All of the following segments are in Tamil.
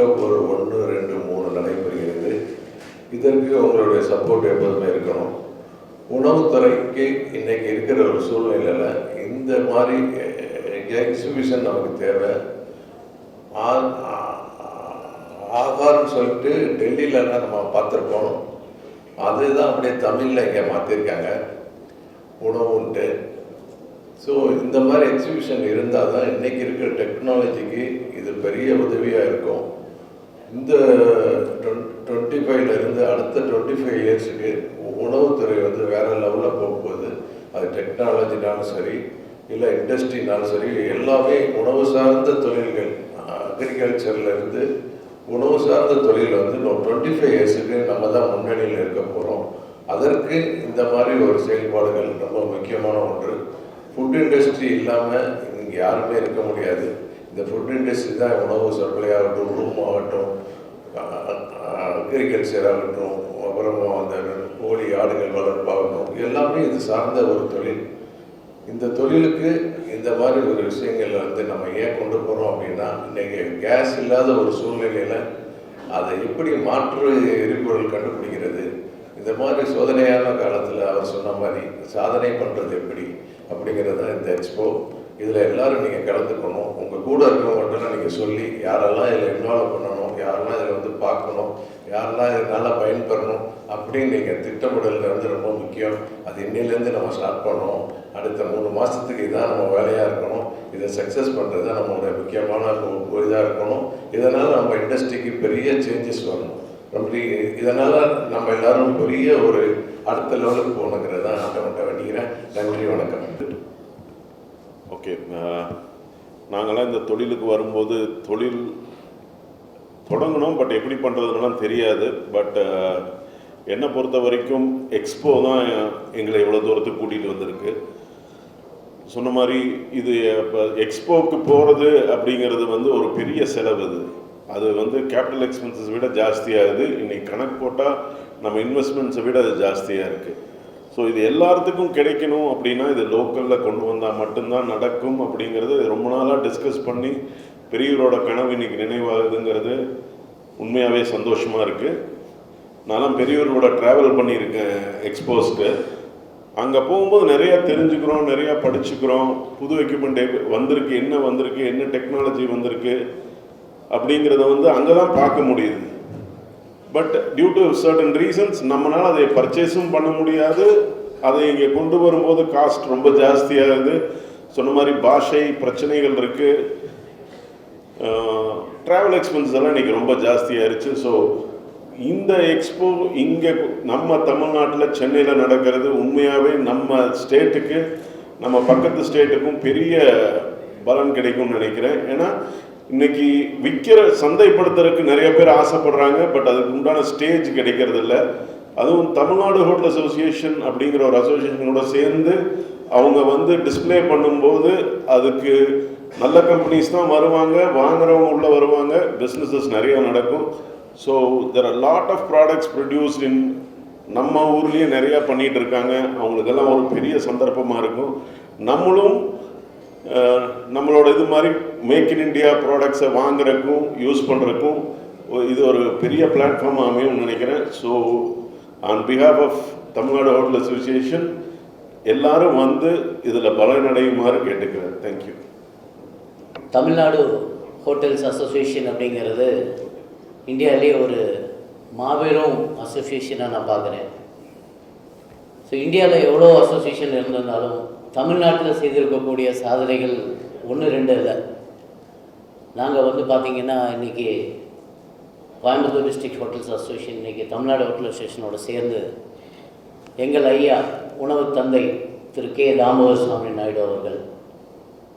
அக்டோபர் 1, 2, 3 நடைபெறுகிறது. இதற்கு உங்களுடைய சப்போர்ட் எப்போதுமே இருக்கணும். உணவுத்துறைக்கு இன்றைக்கி இருக்கிற ஒரு சூழ்நிலையில் இந்த மாதிரி எக்ஸிபிஷன் நமக்கு தேவை. ஆகார்னு சொல்லிட்டு டெல்லியிலலாம் நம்ம பார்த்துருப்போம். அதுதான் அப்படியே தமிழில் இங்கே மாற்றிருக்காங்க உணவுன்ட்டு. ஸோ இந்த மாதிரி எக்ஸிபிஷன் இருந்தால் தான் இன்றைக்கி இருக்கிற டெக்னாலஜிக்கு இது பெரிய உதவியாக இருக்கும். இந்த 25லேருந்து அடுத்த 25 இயர்ஸுக்கு உணவுத்துறை வேறு லெவலில் போகும்போது அது டெக்னாலஜினாலும் சரி இல்லை இண்டஸ்ட்ரினாலும் சரி எல்லாமே உணவு சார்ந்த தொழில்கள் அக்ரிகல்ச்சர்லேருந்து உணவு சார்ந்த தொழில் இன்னும் 25 இயர்ஸுக்கு நம்ம தான் முன்னணியில் இருக்க போகிறோம். அதற்கு இந்த மாதிரி ஒரு செயல்பாடுகள் ரொம்ப முக்கியமான ஒன்று. ஃபுட் இண்டஸ்ட்ரி இல்லாமல் இங்கே யாருமே இருக்க முடியாது. இந்த ஃபுட் இண்டஸ்ட்ரி தான் உணவு சப்ளை ஆகட்டும், ரூம் ஆகட்டும், அக்ரிகல்ச்சர் ஆகட்டும், அப்புறமா அந்த கோழி ஆடுகள் வளர்ப்பாகட்டும், எல்லாமே இது சார்ந்த ஒரு தொழில். இந்த தொழிலுக்கு இந்த மாதிரி ஒரு விஷயங்கள் நம்ம ஏன் கொண்டு போகிறோம் அப்படின்னா, இன்றைக்கி கேஸ் இல்லாத ஒரு சூழ்நிலையில் அதை எப்படி மாற்று எரிபொருள் கண்டுபிடிக்கிறது, இந்த மாதிரி சோதனையான காலத்தில் அவர் சொன்ன மாதிரி சாதனை பண்ணுறது எப்படி அப்படிங்கிறது தான் இந்த எக்ஸ்போ. இதில் எல்லோரும் நீங்கள் கலந்துக்கணும். உங்கள் கூட இருக்கவங்கள்ட்ட நீங்கள் சொல்லி யாரெல்லாம் இதில் இன்வால்வ் பண்ணணும், யாரெல்லாம் இதில் பார்க்கணும், யாரெல்லாம் இதனால் பயன்பெறணும் அப்படின்னு நீங்கள் திட்டமிடல் ரொம்ப முக்கியம். அது இன்னிலேருந்து நம்ம ஸ்டார்ட் பண்ணணும். அடுத்த 3 மாதத்துக்கு இதான் நம்ம வேலையாக இருக்கணும். இதை சக்ஸஸ் பண்ணுறது தான் நம்மளோட முக்கியமான இதாக இருக்கணும். இதனால் நம்ம இண்டஸ்ட்ரிக்கு பெரிய சேஞ்சஸ் வரணும். அப்படி இதனால் நம்ம எல்லோரும் பெரிய ஒரு அடுத்த லெவலுக்கு போகணுங்கிறது தான் நான் வேண்டிக்கிறேன். நன்றி, வணக்கம். ஓகே, நாங்களாம் இந்த தொழிலுக்கு வரும்போது தொழில் தொடங்கணும், பட் எப்படி பண்ணுறதுனாலாம் தெரியாது. பட் என்னை பொறுத்த வரைக்கும் எக்ஸ்போ தான் எங்களை இவ்வளோ தூரத்துக்கு கூட்டிகிட்டு வந்திருக்கு. சொன்ன மாதிரி இது இப்போ எக்ஸ்போவுக்கு போகிறது அப்படிங்கிறது ஒரு பெரிய செலவு. அது கேபிட்டல் எக்ஸ்பென்சஸ் விட ஜாஸ்தியாகுது. இன்றைக்கி கணக்கு போட்டால் நம்ம இன்வெஸ்ட்மெண்ட்ஸை விட அது ஜாஸ்தியாக இருக்குது. ஸோ இது எல்லாத்துக்கும் கிடைக்கணும் அப்படின்னா இது லோக்கலில் கொண்டு வந்தால் மட்டும்தான் நடக்கும் அப்படிங்கிறது ரொம்ப நாளாக டிஸ்கஸ் பண்ணி பெரியவரோட கனவு இன்றைக்கி நினைவாகுதுங்கிறது உண்மையாகவே சந்தோஷமாக இருக்குது. நான்லாம் பெரியவரோட ட்ராவல் பண்ணியிருக்கேன் எக்ஸ்போஸ்க்கு. அங்கே போகும்போது நிறையா தெரிஞ்சுக்கிறோம், நிறையா படிச்சுக்கிறோம். புது எக்யூப்மெண்ட் வந்திருக்கு, என்ன டெக்னாலஜி வந்திருக்கு அப்படிங்கிறத அங்கே தான் பார்க்க முடியுது. But due to certain reasons நம்மளால் அதை பர்ச்சேஸும் பண்ண முடியாது. அதை இங்கே கொண்டு வரும்போது காஸ்ட் ரொம்ப ஜாஸ்தியாகுது. சொன்ன மாதிரி பாஷை பிரச்சனைகள் இருக்குது. ட்ராவல் எக்ஸ்பென்சஸ் எல்லாம் இன்றைக்கி ரொம்ப ஜாஸ்தியாகிடுச்சு. ஸோ இந்த எக்ஸ்போ இங்கே நம்ம தமிழ்நாட்டில் சென்னையில் நடக்கிறது உண்மையாகவே நம்ம ஸ்டேட்டுக்கு, நம்ம பக்கத்து ஸ்டேட்டுக்கும் பெரிய பலன் கிடைக்கும்னு நினைக்கிறேன். ஏன்னா இன்றைக்கி சந்தைப்படுத்துறதுக்கு நிறைய பேர் ஆசைப்படுறாங்க, பட் அதுக்கு உண்டான ஸ்டேஜ் கிடைக்கிறது இல்லை. அதுவும் தமிழ்நாடு ஹோட்டல் அசோசியேஷன் அப்படிங்கிற ஒரு அசோசியேஷனோட சேர்ந்து அவங்க டிஸ்பிளே பண்ணும்போது அதுக்கு நல்ல கம்பெனிஸ் தான் வருவாங்க, வாங்குறவங்க உள்ளே வருவாங்க, பிஸ்னஸஸ் நிறையா நடக்கும். So there are lot of products produced in நம்ம ஊர்லேயே நிறையா பண்ணிகிட்டு இருக்காங்க. அவங்களுக்கெல்லாம் ஒரு பெரிய சந்தர்ப்பமாக இருக்கும். நம்மளும் நம்மளோட இது மாதிரி மேக் இன் இண்டியா ப்ராடக்ட்ஸை வாங்குறதுக்கும் யூஸ் பண்ணுறதுக்கும் இது ஒரு பெரிய பிளாட்ஃபார்மாக அமையும்னு நினைக்கிறேன். So on behalf of Tamil Nadu hotel association எல்லாரும் இதில் பலனடையுமாறு கேட்டுக்கிறேன். தேங்க்யூ. தமிழ்நாடு ஹோட்டல்ஸ் அசோசியேஷன் அப்படிங்கிறது இந்தியாவிலே ஒரு மாபெரும் அசோசியேஷனாக நான் பார்க்குறேன். ஸோ இந்தியாவில் எவ்வளோ அசோசியேஷன் இருந்திருந்தாலும் தமிழ்நாட்டில் செய்திருக்கக்கூடிய சாதனைகள் 1-2 இல்லை. நாங்கள் பார்த்திங்கன்னா இன்றைக்கி கோயம்புத்தூர் டிஸ்ட்ரிக்ட் ஹோட்டல்ஸ் அசோசியேஷன் இன்றைக்கி தமிழ்நாடு ஹோட்டல் அசோசியேஷனோட சேர்ந்து எங்கள் ஐயா உணவு தந்தை திரு கே தாமோதர் சாமி நாயுடு அவர்கள்,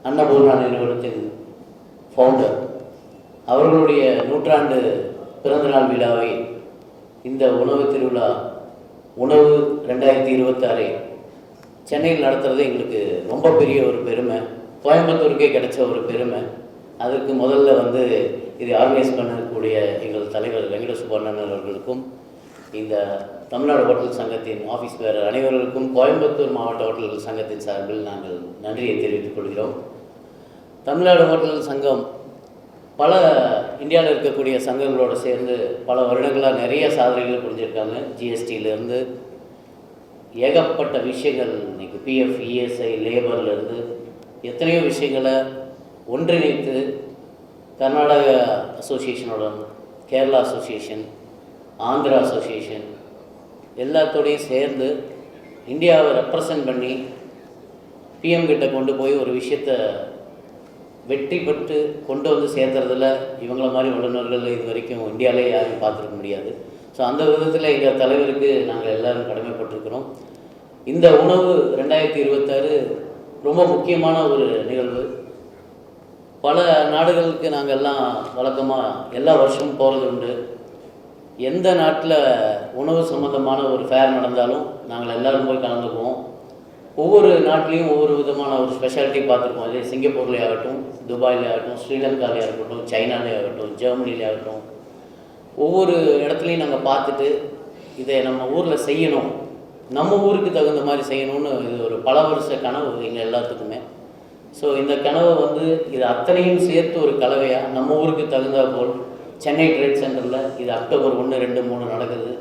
அன்னபூர்ணா நிறுவனத்தின் ஃபவுண்டர், அவர்களுடைய 100ஆண்டு பிறந்தநாள் விழாவை இந்த உணவு திருவிழா உணவு 2026 சென்னையில் நடத்துகிறது எங்களுக்கு ரொம்ப பெரிய ஒரு பெருமை. கோயம்புத்தூருக்கே கிடைச்ச ஒரு பெருமை. அதற்கு முதல்ல இதை ஆர்கனைஸ் பண்ணக்கூடிய எங்கள் தலைவர் வெங்கட சுப்பண்ணன் அவர்களுக்கும், இந்த தமிழ்நாடு ஹோட்டல் சங்கத்தின் ஆஃபீஸ் பேரர் அனைவர்களுக்கும், கோயம்புத்தூர் மாவட்ட ஹோட்டல் சங்கத்தின் சார்பில் நாங்கள் நன்றியை தெரிவித்துக் கொள்கிறோம். தமிழ்நாடு ஹோட்டல் சங்கம் பல இந்தியாவில் இருக்கக்கூடிய சங்கங்களோடு சேர்ந்து பல வருடங்களாக நிறைய சாதனைகள் புரிஞ்சிருக்காங்க. ஜிஎஸ்டியிலேருந்து ஏகப்பட்ட விஷயங்கள், இன்றைக்கி பிஎஃப், இஎஸ்ஐ, லேபர்லேருந்து எத்தனையோ விஷயங்களை ஒன்றிணைத்து கர்நாடக அசோசியேஷனோட, கேரளா அசோசியேஷன், ஆந்திரா அசோசியேஷன் எல்லாத்தோடையும் சேர்ந்து இந்தியாவை ரெப்ரசன்ட் பண்ணி பிஎம் கிட்ட கொண்டு போய் ஒரு விஷயத்தை வெற்றி பெற்று கொண்டு வந்து சேர்த்துறதுல இவங்கள மாதிரி வல்லுநர்கள் இது வரைக்கும் இந்தியாவிலே யாரும் பார்த்துருக்க முடியாது. ஸோ அந்த விதத்தில் எங்கள் தலைவருக்கு நாங்கள் எல்லோரும் கடமைப்பட்டிருக்கிறோம். இந்த உணவு 2026 ரொம்ப முக்கியமான ஒரு நிகழ்வு. பல நாடுகளுக்கு நாங்கள் எல்லாம் வழக்கமாக எல்லா வருஷமும் போகிறது உண்டு. எந்த நாட்டில் உணவு சம்மந்தமான ஒரு ஃபேர் நடந்தாலும் நாங்கள் எல்லோரும் போய் கலந்துக்குவோம். ஒவ்வொரு நாட்டிலையும் ஒவ்வொரு விதமான ஒரு ஸ்பெஷாலிட்டி பார்த்துருக்கோம். அதே சிங்கப்பூர்லேயே ஆகட்டும், துபாயிலே ஆகட்டும், ஸ்ரீலங்காவிலே ஆகட்டும், சைனாலே ஆகட்டும், ஜெர்மனிலே ஆகட்டும், ஒவ்வொரு இடத்துலையும் நாங்கள் பார்த்துட்டு இதை நம்ம ஊரில் செய்யணும், நம்ம ஊருக்கு தகுந்த மாதிரி செய்யணும்னு இது ஒரு பல வருஷ கனவு எங்கள் எல்லாத்துக்குமே. ஸோ இந்த கனவை இது அத்தனையும் சேர்த்து ஒரு கலவையாக நம்ம ஊருக்கு தகுந்த போல் சென்னை ட்ரேட் சென்டரில் இது அக்டோபர் 1, 2, 3 நடக்குது.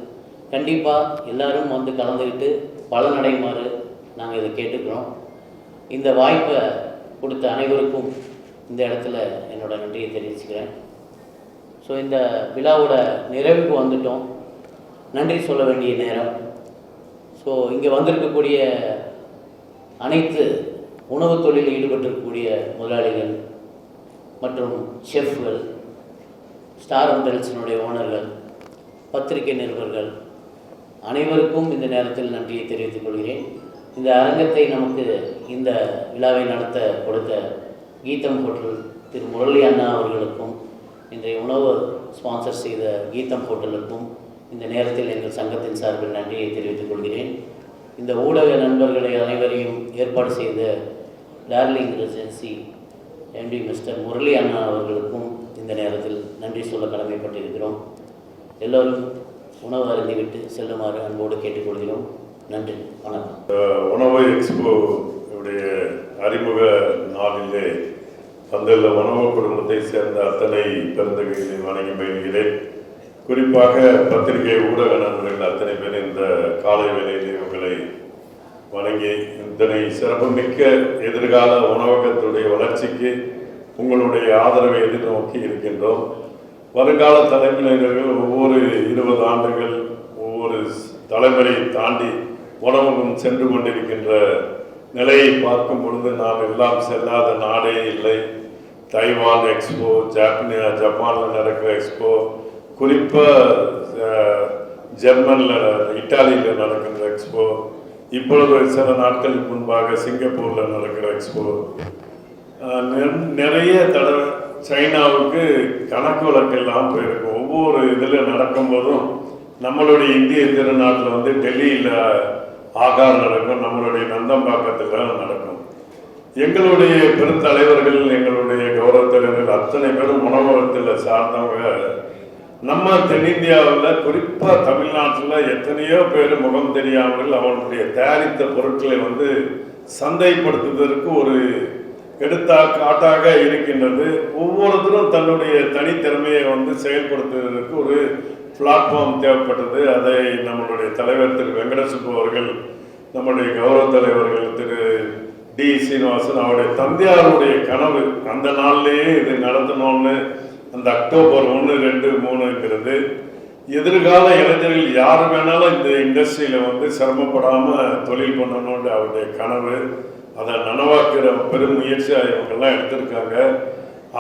கண்டிப்பாக எல்லோரும் கலந்துக்கிட்டு பலனடைமாறு நாங்கள் இதை கேட்டுக்கிறோம். இந்த வாய்ப்பை கொடுத்த அனைவருக்கும் இந்த இடத்துல என்னோடய நன்றியை தெரிவிச்சுக்கிறேன். ஸோ இந்த விழாவோட நிறைவுக்கு வந்துட்டோம். நன்றி சொல்ல வேண்டிய நேரம். ஸோ இங்கே வந்திருக்கக்கூடிய அனைத்து உணவு தொழிலில் ஈடுபட்டிருக்கக்கூடிய முதலாளிகள் மற்றும் ஷெஃப்கள், ஸ்டார் ஹோட்டல்ஸினுடைய ஓனர்கள், பத்திரிகை நிருபர்கள் அனைவருக்கும் இந்த நேரத்தில் நன்றியை தெரிவித்துக் கொள்கிறேன். இந்த அரங்கத்தை நமக்கு இந்த விழாவை நடத்த கொடுத்த கீதம் ஹோட்டல் திரு முரளி அண்ணா அவர்களுக்கும், இன்றைய உணவு ஸ்பான்சர் செய்த கீதம் ஹோட்டலுக்கும் இந்த நேரத்தில் எங்கள் சங்கத்தின் சார்பில் நன்றியை தெரிவித்துக் கொள்கிறேன். இந்த ஊடக நண்பர்களை அனைவரையும் ஏற்பாடு செய்த Darling Residency MD mister Murali அண்ணா அவர்களுக்கும் இந்த நேரத்தில் நன்றி சொல்ல கடமைப்பட்டிருக்கிறோம். எல்லோரும் உணவு அருந்திவிட்டு செல்லுமாறு அன்போடு கேட்டுக்கொள்கிறோம். நன்றி, வணக்கம். உணவு எக்ஸ்போ உடைய அறிமுக நாளிலே வந்துள்ள உணவு குடும்பத்தை சேர்ந்த அத்தனை பெருந்தகைகளை வணங்கி பயில்கிறேன். குறிப்பாக பத்திரிகை ஊடக நண்பர்கள் அத்தனை பேர் இந்த காலை வேளையிலே உங்களை வணங்கி இத்தனை சிறப்புமிக்க எதிர்கால உணவகத்துடைய வளர்ச்சிக்கு உங்களுடைய ஆதரவை எதிர்நோக்கி இருக்கின்றோம். வருங்கால தலைமுறையினர்கள் ஒவ்வொரு 20 ஆண்டுகள் ஒவ்வொரு தலைமுறை தாண்டி உணவகம் சென்று கொண்டிருக்கின்ற நிலையை பார்க்கும் பொழுது நாம் எல்லாம் செல்லாத நாடே இல்லை. தைவான் எக்ஸ்போ, ஜப்பானில் நடக்கிற எக்ஸ்போ, குறிப்பாக ஜெர்மனில், இட்டாலியில் நடக்கின்ற எக்ஸ்போ, இப்பொழுது சில நாட்களுக்கு முன்பாக சிங்கப்பூரில் நடக்கிற எக்ஸ்போ, நிறைய தடவை சைனாவுக்கு கணக்கு வழக்கெல்லாம் போயிருக்கும். ஒவ்வொரு இதில் நடக்கும்போதும் நம்மளுடைய இந்திய திருநாட்டில் டெல்லியில் ஆகார் நடக்கும், நம்மளுடைய நந்தம்பாக்கத்தில் நடக்கும். எங்களுடைய பெருந்தலைவர்கள், எங்களுடைய கௌரவத்தினர்கள் அத்தனை பேரும் உணவகத்தில் சார்ந்தவங்க. நம்ம தென்னிந்தியாவில் குறிப்பாக தமிழ்நாட்டில் எத்தனையோ பேர் முகம் தெரியாமல் அவர்களுடைய தயாரித்த பொருட்களை சந்தைப்படுத்துவதற்கு ஒரு எடுத்துக்காட்டாக இருக்கின்றது. ஒவ்வொருத்தரும் தன்னுடைய தனித்திறமையை செயல்படுத்துவதற்கு ஒரு பிளாட்ஃபார்ம் தேவைப்பட்டது. அதை நம்மளுடைய தலைவர் திரு வெங்கடசுப்பு அவர்கள், நம்முடைய கௌரவ தலைவர்கள் திரு டி சீனிவாசன், அவருடைய தந்தையாருடைய கனவு அந்த நாள்லேயே இது நடத்தணும்னு அந்த அக்டோபர் 1, 2, 3ங்கிறது எதிர்கால இளைஞர்கள் யார் வேணாலும் இந்த இண்டஸ்ட்ரியில் சிரமப்படாமல் தொழில் பண்ணணும்னு அவருடைய கனவு. அதை நனவாக்குற பெரும் முயற்சியாக இவங்கெல்லாம் எடுத்திருக்காங்க.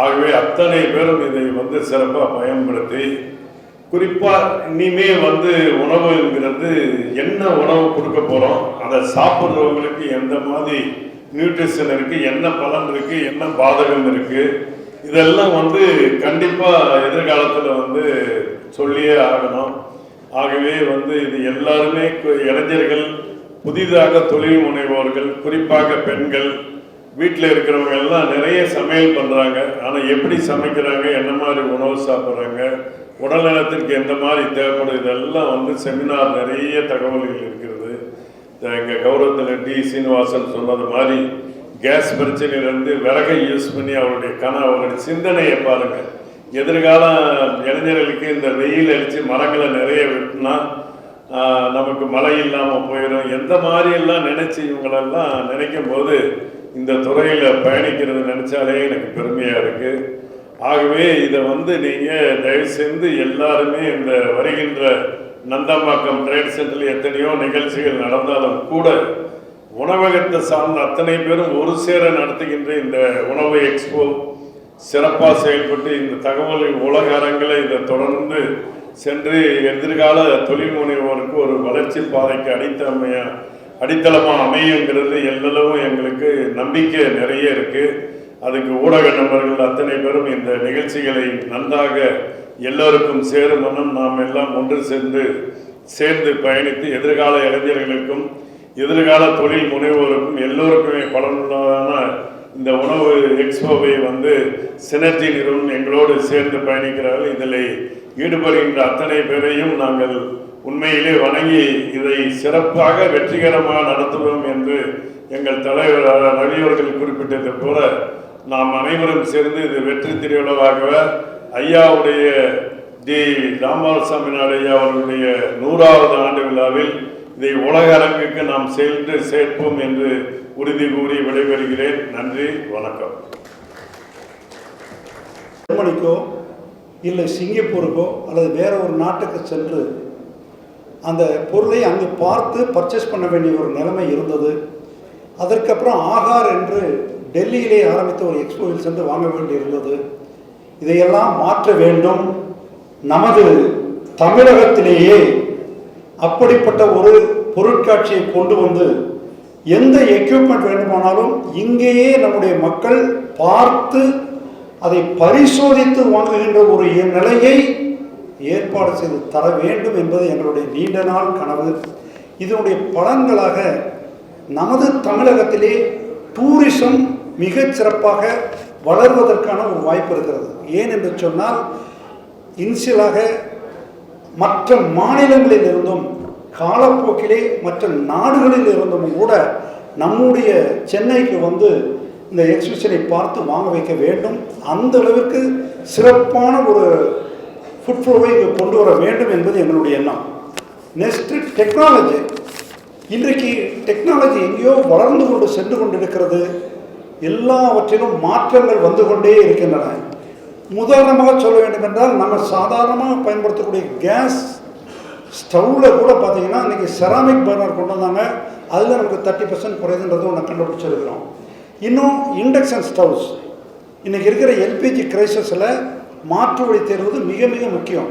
ஆகவே அத்தனை பேரும் இதை சிறப்பாக பயன்படுத்தி, குறிப்பாக இனிமே உணவுங்கிறது என்ன உணவு கொடுக்க போகிறோம், அதை சாப்பிட்றவங்களுக்கு எந்த மாதிரி நியூட்ரிஷன் இருக்குது, என்ன பலன் இருக்குது, என்ன பாதகம் இருக்குது, இதெல்லாம் கண்டிப்பாக எதிர்காலத்தில் சொல்லியே ஆகணும். ஆகவே இது எல்லாருமே இளைஞர்கள், புதிதாக தொழில் முனைவோர்கள், குறிப்பாக பெண்கள், வீட்டில் இருக்கிறவங்க எல்லாம் நிறைய சமையல் பண்ணுறாங்க. ஆனால் எப்படி சமைக்கிறாங்க, என்ன மாதிரி உணவு சாப்பிட்றாங்க, உடல் நலத்திற்கு எந்த மாதிரி தேவைப்படும், இதெல்லாம் செமினார் நிறைய தகவல்கள் இருக்கிறது. எங்கள் கௌரவத்தில் டி சீனிவாசன் சொன்னது மாதிரி கேஸ் பிரச்சனையிலேருந்து விறகை யூஸ் பண்ணி அவருடைய அவருடைய சிந்தனையை பாருங்கள். எதிர்கால இளைஞர்களுக்கு இந்த வெயில் அடித்து மரங்களை நிறைய வெட்டினா நமக்கு மழை இல்லாமல் போயிடும். எந்த மாதிரியெல்லாம் நினச்சி இவங்களெல்லாம் நினைக்கும் போது இந்த துறையில் பயணிக்கிறது நினச்சாலே எனக்கு பெருமையாக இருக்குது. ஆகவே இதை நீங்கள் தயவு செய்து எல்லாருமே இந்த வருகின்ற நந்தம்பாக்கம் ட்ரேட் சென்டரில் எத்தனையோ நிகழ்ச்சிகள் நடந்தாலும் கூட உணவகத்தை சார்ந்த அத்தனை பேரும் ஒரு சேர நடத்துகின்ற இந்த உணவு எக்ஸ்போ சிறப்பாக செயல்பட்டு இந்த தகவல் உலக அரங்கில் இதை தொடர்ந்து சென்று எதிர்கால தொழில் முனைவோருக்கு ஒரு வளர்ச்சி பாதைக்கு அடித்தளமாக அமையுங்கிறது எல்லளவும் எங்களுக்கு நம்பிக்கை நிறைய இருக்குது. அதுக்கு ஊடக நண்பர்கள் அத்தனை பேரும் இந்த நிகழ்ச்சிகளை நன்றாக எல்லோருக்கும் சேரும் மன்னம் நாம் எல்லாம் ஒன்று சேர்ந்து பயணித்து எதிர்கால இளைஞர்களுக்கும் எதிர்கால தொழில் முனைவோருக்கும் எல்லோருக்குமே பலனுள்ளதான இந்த உணவு எக்ஸ்போவை சினர்ஜி நிறுவனம் எங்களோடு சேர்ந்து பயணிக்கிறார்கள். இதில் ஈடுபடுகின்ற அத்தனை பேரையும் நாங்கள் உண்மையிலே வணங்கி இதை சிறப்பாக வெற்றிகரமாக நடத்துவோம் என்று எங்கள் தலைவர் ரவியவர்கள் குறிப்பிட்டது போல நாம் அனைவரும் சேர்ந்து இது வெற்றி திருவிழாவாக ஐயாவுடைய டி ராமசாமி நாடு ஐயா அவர்களுடைய 100வது ஆண்டு விழாவில் இதை உலக அரங்குக்கு நாம் சேர்ப்போம் என்று உறுதி கூறி விடைபெறுகிறேன். நன்றி, வணக்கம். ஜெர்மனிக்கோ இல்லை சிங்கப்பூருக்கோ அல்லது வேற ஒரு நாட்டுக்கு சென்று அந்த பொருளை அங்கு பார்த்து பர்ச்சேஸ் பண்ண வேண்டிய ஒரு நிலைமை இருந்தது. அதற்கப்புறம் ஆகார் என்று டெல்லியிலே ஆரம்பித்த ஒரு எக்ஸ்போவில் சென்று வாங்க வேண்டியிருந்தது. இதையெல்லாம் மாற்ற வேண்டும். நமது தமிழகத்திலேயே அப்படிப்பட்ட ஒரு பொருட்காட்சியை கொண்டு வந்து எந்த எக்யூப்மெண்ட் வேண்டுமானாலும் இங்கேயே நம்முடைய மக்கள் பார்த்து அதை பரிசோதித்து வாங்குகின்ற ஒரு நிலையை ஏற்பாடு செய்து தர வேண்டும் என்பது எங்களுடைய நீண்ட நாள் கனவு. இதனுடைய பலன்களாக நமது தமிழகத்திலே டூரிசம் மிகச் சிறப்பாக வளர்வதற்கான ஒரு வாய்ப்பு இருக்கிறது. ஏன் என்று சொன்னால் இனிஷியலாக மற்ற மாநிலங்களில் இருந்தும் காலப்போக்கிலே மற்ற நாடுகளில் இருந்தும் கூட நம்முடைய சென்னைக்கு இந்த எக்ஸிபிஷனை பார்த்து வாங்க வைக்க வேண்டும். அந்த அளவிற்கு சிறப்பான ஒரு ஃபுட்ஃப்ளோவை இங்கே கொண்டு வர வேண்டும் என்பது எங்களுடைய எண்ணம். Next technology. இன்றைக்கு டெக்னாலஜி எங்கேயோ வளர்ந்து கொண்டு சென்று கொண்டிருக்கிறது. எல்லாவற்றிலும் மாற்றங்கள் வந்து கொண்டே இருக்கின்றன. உதாரணமாக சொல்ல வேண்டும் என்றால் நம்ம சாதாரணமாக பயன்படுத்தக்கூடிய கேஸ் ஸ்டவ்வில் கூட பார்த்தீங்கன்னா இன்றைக்கி செராமிக் பர்னர் கொண்டு வந்தாங்க. அதில் நமக்கு 30% குறையுதுன்றது ஒன்று கண்டுபிடிச்சிருக்கிறோம். இன்னும் இண்டக்ஷன் ஸ்டவ்ஸ் இன்றைக்கி இருக்கிற எல்பிஜி கிரைசஸில் மாற்று வழி தேர்வது மிக மிக முக்கியம்.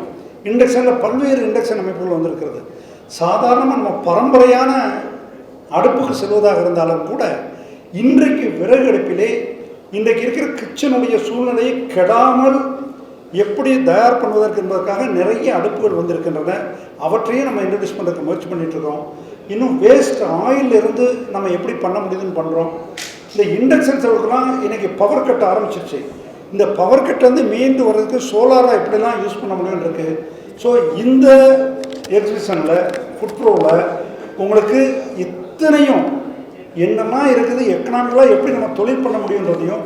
இண்டக்ஷனில் பல்வேறு இண்டக்ஷன் அமைப்புகள் வந்திருக்கிறது. சாதாரணமாக நம்ம பரம்பரையான அடுப்புக்கு செல்வதாக இருந்தாலும் கூட இன்றைக்கு விறகு அடுப்பிலே இன்றைக்கு இருக்கிற கிச்சனுடைய சூழ்நிலையை கெடாமல் எப்படி தயார் பண்ணுவதற்கு என்பதற்காக நிறைய அடுப்புகள் வந்திருக்கின்றன. அவற்றையும் நம்ம இன்ட்ரடியூஸ் பண்ணுறதுக்கு முயற்சி பண்ணிகிட்ருக்கோம். இன்னும் வேஸ்ட் ஆயிலிருந்து நம்ம எப்படி பண்ண முடியுதுன்னு பண்ணுறோம். இந்த இண்டக்ஷன் ஸ்டவ்வுக்கெல்லாம் இன்றைக்கி பவர் கட் ஆரம்பிச்சிருச்சு. இந்த பவர் கட் மீண்டு வர்றதுக்கு சோலாராக எப்படிலாம் யூஸ் பண்ண முடியும்னு இருக்குது. ஸோ இந்த எக்ஸிபிஷனில் ஃபுட்ஃப்ளோவில் உங்களுக்கு இத்தனையும் என்னெல்லாம் இருக்குது, எக்கனாமிக்கலாக எப்படி நம்ம தொழில் பண்ண முடியுன்றதையும்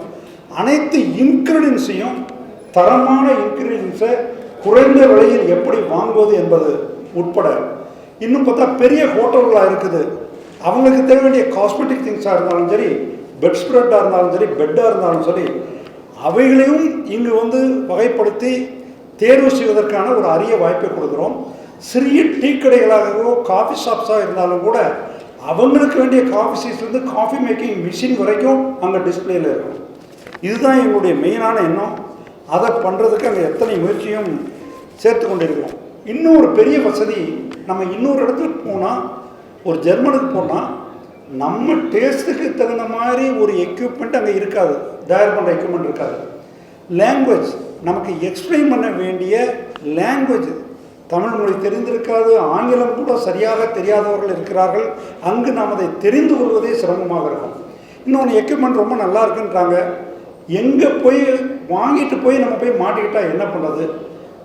அனைத்து இன்க்ரீடியன்ஸையும் தரமான இன்க்ரீடியன்ஸை குறைந்த விலையில் எப்படி வாங்குவது என்பது உட்பட இன்னும் பார்த்தா பெரிய ஹோட்டல்களாக இருக்குது. அவங்களுக்கு தேவை வேண்டிய காஸ்மெட்டிக் திங்ஸாக இருந்தாலும் சரி, பெட் ஸ்ப்ரெட்டாக இருந்தாலும் சரி, பெட்டாக இருந்தாலும் சரி, அவைகளையும் இங்கு வகைப்படுத்தி தேர்வு செய்வதற்கான ஒரு அரிய வாய்ப்பை கொடுக்குறோம். சிறிய டீ கடைகளாகவோ காஃபி ஷாப்ஸாக இருந்தாலும் கூட அவங்களுக்கு வேண்டிய காஃபி சீஸ்லேருந்து காஃபி மேக்கிங் மிஷின் வரைக்கும் அங்கே டிஸ்பிளேயில் இருக்கும். இதுதான் எங்களுடைய மெயினான எண்ணம். அதை பண்ணுறதுக்கு அங்கே எத்தனை முயற்சியும் சேர்த்து கொண்டிருக்கிறோம். இன்னும் ஒரு பெரிய வசதி, நம்ம இன்னொரு இடத்துக்கு போனால், ஒரு ஜெர்மனுக்கு போனால் நம்ம டேஸ்ட்டுக்கு தகுந்த மாதிரி ஒரு எக்யூப்மெண்ட் அங்கே இருக்காது, தயார் பண்ணுற எக்யூப்மெண்ட் இருக்காது. லாங்குவேஜ், நமக்கு எக்ஸ்பிளைன் பண்ண வேண்டிய லாங்குவேஜ், தமிழ் மொழி தெரிந்திருக்காது, ஆங்கிலம் கூட சரியாக தெரியாதவர்கள் இருக்கிறார்கள். அங்கு நாம் அதை தெரிந்து கொள்வதே சிரமமாக இருக்கும். இன்னொன்று, எக்யூப்மெண்ட் ரொம்ப நல்லா இருக்குன்றாங்க, எங்கே போய் வாங்கிட்டு போய் நம்ம போய் மாட்டிக்கிட்டால் என்ன பண்ணுறது,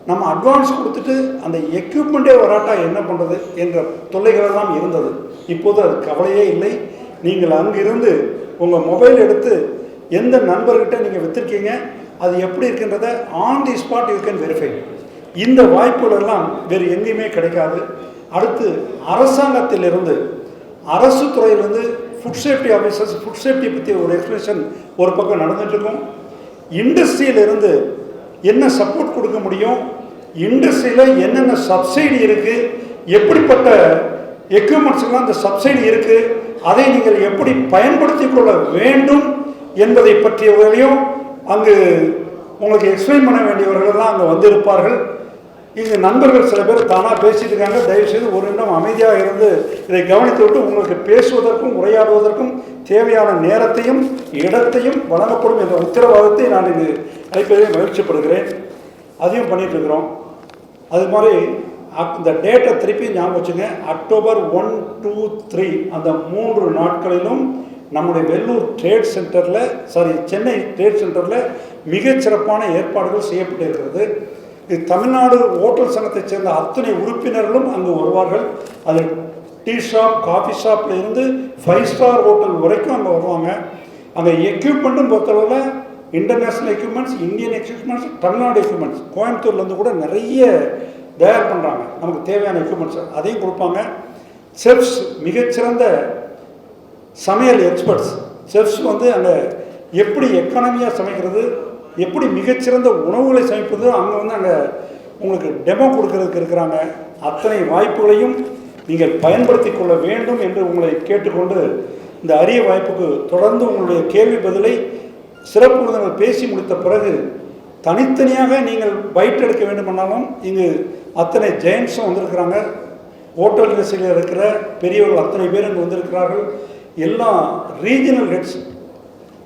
நம்ம அட்வான்ஸ் கொடுத்துட்டு அந்த எக்யூப்மெண்ட்டே வராட்டா என்ன பண்ணுறது என்ற தொல்லைகளெல்லாம் இருந்தது. இப்போது அது கவலையே இல்லை. நீங்கள் அங்கிருந்து உங்கள் மொபைல் எடுத்து எந்த நண்பர்கிட்ட நீங்கள் விற்றுருக்கீங்க, அது எப்படி இருக்கின்றத on the spot you can verify. இந்த வாய்ப்புகள் எல்லாம் வேறு எங்கேயுமே கிடைக்காது. அடுத்து அரசாங்கத்திலிருந்து, அரசு துறையிலிருந்து food safety officers food safety பற்றி ஒரு எக்ஸ்பிளேஷன் ஒரு பக்கம் நடந்துகிட்ருக்கும். இண்டஸ்ட்ரியிலிருந்து என்ன சப்போர்ட் கொடுக்க முடியும், இண்டஸ்ட்ரியில் என்னென்ன சப்சிடி இருக்குது, எப்படிப்பட்ட எக்யூப்மெண்ட்ஸுக்கெல்லாம் அந்த சப்சிடி இருக்குது, அதை நீங்கள் எப்படி பயன்படுத்தி கொள்ள வேண்டும் என்பதை பற்றியவர்களையும் அங்கு உங்களுக்கு எக்ஸ்பிளைன் பண்ண வேண்டியவர்களெல்லாம் அங்கே வந்திருப்பார்கள். இங்கு நண்பர்கள் சில பேர் தானாக பேசிட்டு இருக்காங்க. தயவுசெய்து ஒரு நிமிடம் அமைதியாக இருந்து இதை கவனித்து விட்டு உங்களுக்கு பேசுவதற்கும் உரையாடுவதற்கும் தேவையான நேரத்தையும் இடத்தையும் வழங்கப்படும் என்ற உத்தரவாதத்தை நான் இது அளிப்பதை மகிழ்ச்சிப்படுகிறேன். அதையும் பண்ணிட்டு இருக்கிறோம். அது மாதிரி இந்த டேட்டை திருப்பி ஞாபகம் வச்சுங்க. அக்டோபர் 1, 2, 3 அந்த 3 நாட்களிலும் நம்முடைய வெள்ளூர் ட்ரேட் சென்டரில் சென்னை ட்ரேட் சென்டரில் மிகச்சிறப்பான ஏற்பாடுகள் செய்யப்பட்டு இருக்கிறது. இது தமிழ்நாடு ஹோட்டல் சங்கத்தைச் சேர்ந்த அத்தனை உறுப்பினர்களும் அங்கு வருவார்கள். அது டீ ஷாப், காஃபி ஷாப்பில் இருந்து 5 ஸ்டார் ஹோட்டல் வரைக்கும் அங்கே வருவாங்க. அங்கே எக்யூப்மெண்ட்டும் பொறுத்தளவில் international equipments, Indian equipments, Tamil Nadu equipments, கோயம்புத்தூர்லேருந்து கூட நிறைய தயார் பண்ணுறாங்க. நமக்கு தேவையான எக்யூப்மெண்ட்ஸ் அதையும் கொடுப்பாங்க. செஃப்ஸ், மிகச்சிறந்த சமையல் எக்ஸ்பர்ட்ஸ் செஃப்ஸ் அங்கே எப்படி எக்கானமியாக சமைக்கிறது, எப்படி மிகச்சிறந்த உணவுகளை சமைப்பது, அங்கே உங்களுக்கு டெமோ கொடுக்கறதுக்கு இருக்கிறாங்க. அத்தனை வாய்ப்புகளையும் நீங்கள் பயன்படுத்தி கொள்ள வேண்டும் என்று உங்களை கேட்டுக்கொண்டு, இந்த அரிய வாய்ப்புக்கு தொடர்ந்து உங்களுடைய கேள்வி பதிலை சிறப்பு விருந்தினர் பேசி முடித்த பிறகு தனித்தனியாக நீங்கள் பைட் எடுக்க வேண்டுமென்னாலும் இங்கு அத்தனை ஜெயின்ஸும் வந்திருக்கிறாங்க. ஹோட்டல் இண்டஸ்ட்ரியில் இருக்கிற பெரியவர்கள் அத்தனை பேர் இங்கே வந்திருக்கிறார்கள். எல்லா regional heads,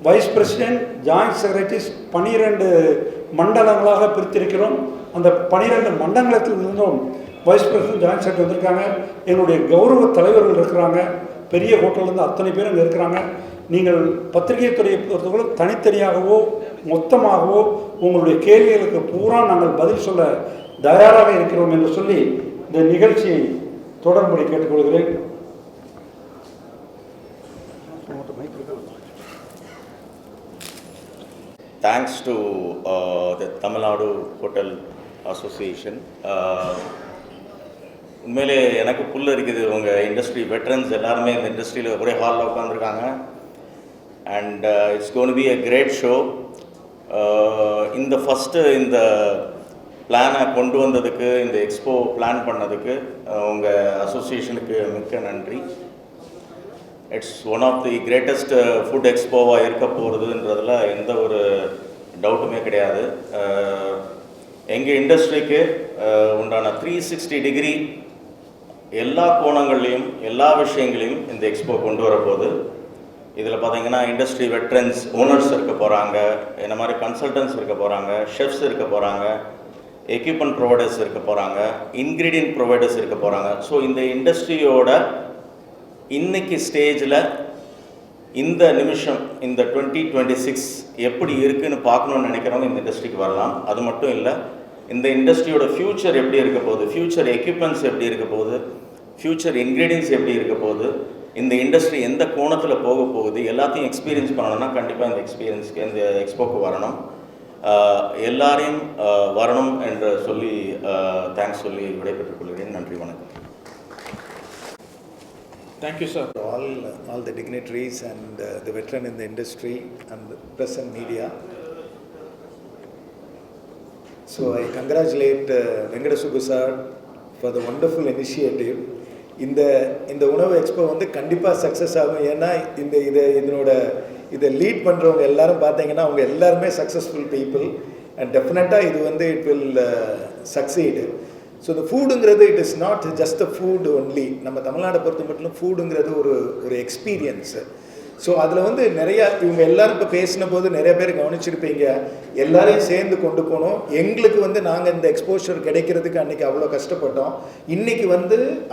vice president, joint secretaries 12 மண்டலங்களாக பிரித்திருக்கிறோம். அந்த 12 மண்டலத்தில் இருந்தும் வைஸ் பிரசிடென்ட், ஜாயிண்ட் செக்ரட்டரி வந்திருக்காங்க. எங்களுடைய கௌரவ தலைவர்கள் இருக்கிறாங்க. பெரிய ஹோட்டல்லேருந்து அத்தனை பேர் அங்கே இருக்கிறாங்க. நீங்கள் பத்திரிகை துறையை பொறுத்தவரை தனித்தனியாகவோ மொத்தமாகவோ உங்களுடைய கேள்விகளுக்கு பூரா நாங்கள் பதில் சொல்ல தயாராக இருக்கிறோம் என்று சொல்லி இந்த நிகழ்ச்சியை தொடர்புடைய கேட்டுக்கொள்கிறேன். Thanks to the Tamil Nadu Hotel Association. உண்மையிலே எனக்கு புல் இருக்குது. உங்கள் இண்டஸ்ட்ரி வெட்ரன்ஸ் எல்லாருமே இந்த இண்டஸ்ட்ரியில் ஒரே ஹாலில் உட்காந்துருக்காங்க. And it's gonna be a great show. இந்த ஃபஸ்ட்டு இந்த பிளானை கொண்டு வந்ததுக்கு, இந்த எக்ஸ்போ பிளான் பண்ணதுக்கு உங்கள் அசோசியேஷனுக்கு மிக்க நன்றி. It's one of the greatest food எக்ஸ்போவாக இருக்க போகிறதுன்றதில் எந்த ஒரு டவுட்டுமே கிடையாது. எங்கள் இண்டஸ்ட்ரிக்கு உண்டான 360 டிகிரி எல்லா கோணங்கள்லேயும் எல்லா விஷயங்களையும் இந்த எக்ஸ்போ கொண்டு வரப்போகுது. இதில் பார்த்தீங்கன்னா இண்டஸ்ட்ரி வெட்ரன்ஸ் ஓனர்ஸ் இருக்க போகிறாங்க, இந்த மாதிரி கன்சல்டன்ட்ஸ் இருக்க போகிறாங்க, ஷெஃப்ஸ் இருக்க போகிறாங்க, எக்யூப்மெண்ட் ப்ரொவைடர்ஸ் இருக்க போகிறாங்க, இன்க்ரீடியன்ட் ப்ரொவைடர்ஸ் இருக்க போகிறாங்க. ஸோ இந்த இண்டஸ்ட்ரியோட இன்னைக்கு ஸ்டேஜில் இந்த நிமிஷம் இந்த 2026 எப்படி இருக்குதுன்னு பார்க்கணுன்னு நினைக்கிறவங்க இந்த இண்டஸ்ட்ரிக்கு வரலாம். அது மட்டும் இல்லை, இந்த இண்டஸ்ட்ரியோட ஃப்யூச்சர் எப்படி இருக்க போகுது, ஃப்யூச்சர் எக்யூப்மெண்ட்ஸ் எப்படி இருக்க போகுது, ஃப்யூச்சர் இன்க்ரீடியன்ட்ஸ் எப்படி இருக்க போகுது, இந்த இண்டஸ்ட்ரி எந்த கோணத்தில் போக போகுது, எல்லாத்தையும் எக்ஸ்பீரியன்ஸ் பண்ணணும்னா கண்டிப்பாக இந்த எக்ஸ்போக்கு வரணும். எல்லாரையும் வரணும் என்று சொல்லி தேங்க்ஸ் சொல்லி விடைபெற்றுக் கொள்கிறேன். நன்றி, வணக்கம். Thank you, sir. All the dignitaries and the veteran in the industry and the press and media. So I congratulate Venkatasubu sir for the wonderful initiative. இந்த உணவு எக்ஸ்போ கண்டிப்பாக சக்ஸஸ் ஆகும். ஏன்னா இதை லீட் பண்ணுறவங்க எல்லாரும் பார்த்தீங்கன்னா அவங்க எல்லாருமே சக்ஸஸ்ஃபுல் பீப்புள் அண்ட் டெஃபினட்டாக இது இட் வில் சக்சீடு. ஸோ இந்த ஃபுட்டுங்கிறது it is not just a food only. நம்ம தமிழ்நாடை பொறுத்த மட்டும் ஃபுட்டுங்கிறது ஒரு எக்ஸ்பீரியன்ஸு. ஸோ அதில் நிறையா இவங்க எல்லோரும் இப்போ பேசின போது நிறைய பேர் கவனிச்சிருப்பீங்க, எல்லாரையும் சேர்ந்து கொண்டு போனோம். எங்களுக்கு நாங்கள் இந்த எக்ஸ்போஷர் கிடைக்கிறதுக்கு அன்றைக்கி அவ்வளோ கஷ்டப்பட்டோம். இன்றைக்கி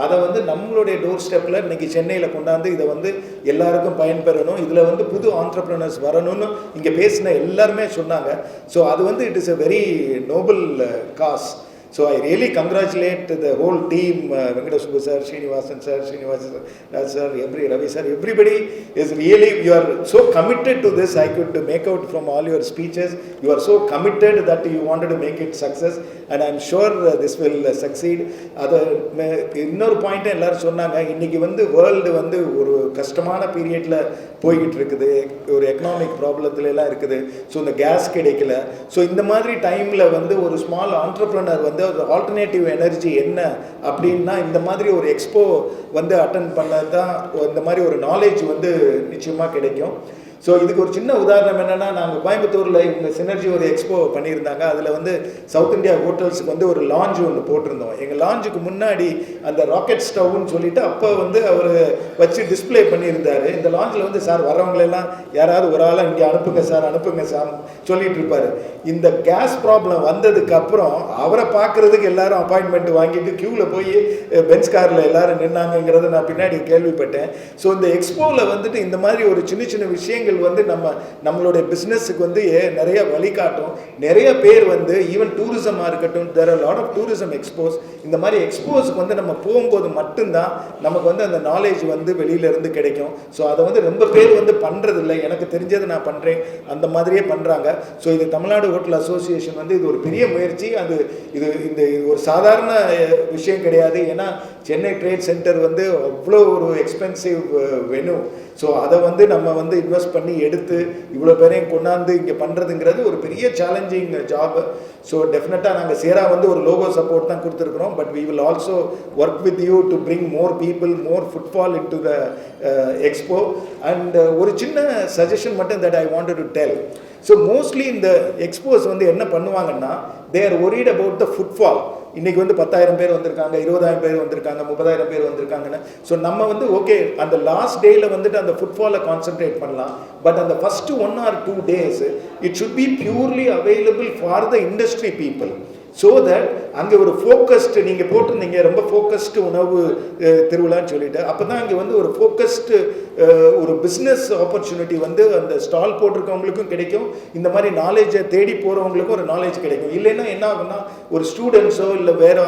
அதை நம்மளுடைய டோர் ஸ்டெப்பில் இன்றைக்கி சென்னையில் கொண்டாந்து இதை எல்லாருக்கும் பயன்பெறணும், இதில் புது ஆண்டர்ப்ரனர்ஸ் வரணும்னு இங்கே பேசின எல்லாருமே சொன்னாங்க. ஸோ அது it is a very Nobel cos. So I really congratulate the whole team, Venkata Subbu sir, Srinivasan sir, Ravi sir, everybody is really, you are so committed to this. I could make out from all your speeches, you are so committed that you wanted to make it success, and I am sure this will succeed. அது இன்னொரு பாயிண்ட் எல்லாரும் சொன்னாங்க, இன்னைக்கு வந்து வேர்ல்டு வந்து ஒரு கஷ்டமான பீரியடில் போய்கிட்டு இருக்குது, ஒரு எக்கனாமிக் ப்ராப்ளத்துல எல்லாம் இருக்குது. ஸோ இந்த கேஸ் கிடைக்கல. ஸோ இந்த மாதிரி டைமில் வந்து ஒரு ஸ்மால் ஆண்டர்ப்ரனர் வந்து ஒரு ஆல்டர்னேட்டிவ் எனர்ஜி என்ன அப்படின்னா இந்த மாதிரி ஒரு எக்ஸ்போ வந்து அட்டன் பண்ணது தான் இந்த மாதிரி ஒரு நாலேஜ் வந்து நிச்சயமாக கிடைக்கும். ஸோ இதுக்கு ஒரு சின்ன உதாரணம் என்னென்னா, நாங்கள் கோயம்புத்தூரில் இவங்க சினர்ஜி ஒரு எக்ஸ்போ பண்ணியிருந்தாங்க. அதில் வந்து சவுத் இந்தியா ஹோட்டல்ஸுக்கு வந்து ஒரு லான்ச் ஒன்று போட்டிருந்தோம். எங்கள் லான்ச்சுக்கு முன்னாடி அந்த ராக்கெட் ஸ்டவ்னு சொல்லிட்டு அப்போ வந்து அவர் வச்சு டிஸ்பிளே பண்ணியிருந்தார். இந்த லான்ச்சில் வந்து சார் வரவங்களெல்லாம் யாராவது ஒரு ஆளாக இங்கே அனுப்புங்க சார் சொல்லிட்டு இருப்பார். இந்த கேஸ் ப்ராப்ளம் வந்ததுக்கு அப்புறம் அவரை பார்க்குறதுக்கு எல்லாரும் அப்பாயின்மெண்ட் வாங்கிட்டு க்யூவில் போய் பென்ஸ் காரில் எல்லாரும் நின்னாங்கிறத நான் பின்னாடி கேள்விப்பட்டேன். ஸோ இந்த எக்ஸ்போவில் வந்துட்டு இந்த மாதிரி ஒரு சின்ன சின்ன விஷயங்கள் வந்து நம்மளுடைய பிஸ்னஸுக்கு வந்து நிறைய வழிகாட்டும். நிறைய பேர் வந்து ஈவன் டூரிசமாக இருக்கட்டும், there are lot of tourism expos. இந்த மாதிரி எக்ஸ்போஸுக்கு வந்து நம்ம போகும்போது மட்டும்தான் நமக்கு வந்து அந்த நாலேஜ் வந்து வெளியிலேருந்து கிடைக்கும். ஸோ அதை வந்து ரொம்ப பேர் வந்து பண்ணுறதில்லை. எனக்கு தெரிஞ்சதை நான் பண்ணுறேன், அந்த மாதிரியே பண்ணுறாங்க. ஸோ இது தமிழ்நாடு ஹோட்டல் அசோசியேஷன் வந்து இது ஒரு பெரிய முயற்சி. இது ஒரு சாதாரண விஷயம் கிடையாது. ஏன்னா சென்னை ட்ரேட் சென்டர் வந்து அவ்வளோ ஒரு எக்ஸ்பென்சிவ் வெனு. ஸோ அதை வந்து நம்ம வந்து இன்வெஸ்ட் பண்ணி எடுத்து இவ்வளோ பேரையும் கொண்டாந்து இங்கே பண்ணுறதுங்கிறது ஒரு பெரிய சேலஞ்சிங் ஜாப். ஸோ டெஃபினட்டாக நாங்கள் சேரா வந்து ஒரு லோகோ சப்போர்ட் தான் கொடுத்துருக்குறோம். But we will also work with you to bring more people, more footfall into the expo. And ஒரு சின்ன சஜஷன் மட்டும் that I wanted to tell. So mostly இந்த எக்ஸ்போஸ் வந்து என்ன பண்ணுவாங்கன்னா, they are worried about the footfall. இன்றைக்கி வந்து 10,000 பேர் வந்திருக்காங்க, 20,000 பேர் வந்திருக்காங்க, 30,000 பேர் வந்திருக்காங்கன்னு. ஸோ நம்ம வந்து ஓகே அந்த லாஸ்ட் டேயில் வந்துட்டு அந்த ஃபுட்ஃபாலை கான்சென்ட்ரேட் பண்ணலாம். பட் அந்த first 1 or 2 days it should be purely available for the industry people. So that அங்கே ஒரு ஃபோக்கஸ்டு நீங்கள் போட்டிருந்தீங்க, ரொம்ப ஃபோக்கஸ்டு உணவு திருவிழான்னு சொல்லிட்டு, அப்போ தான் அங்கே வந்து ஒரு ஃபோக்கஸ்டு ஒரு பிஸ்னஸ் ஆப்பர்ச்சுனிட்டி வந்து அந்த ஸ்டால் போட்டிருக்கவங்களுக்கும் கிடைக்கும், இந்த மாதிரி நாலேஜை தேடி போகிறவங்களுக்கும் ஒரு நாலேஜ் கிடைக்கும். இல்லைன்னா என்ன ஆகுன்னா, ஒரு ஸ்டூடெண்ட்ஸோ இல்லை வேறு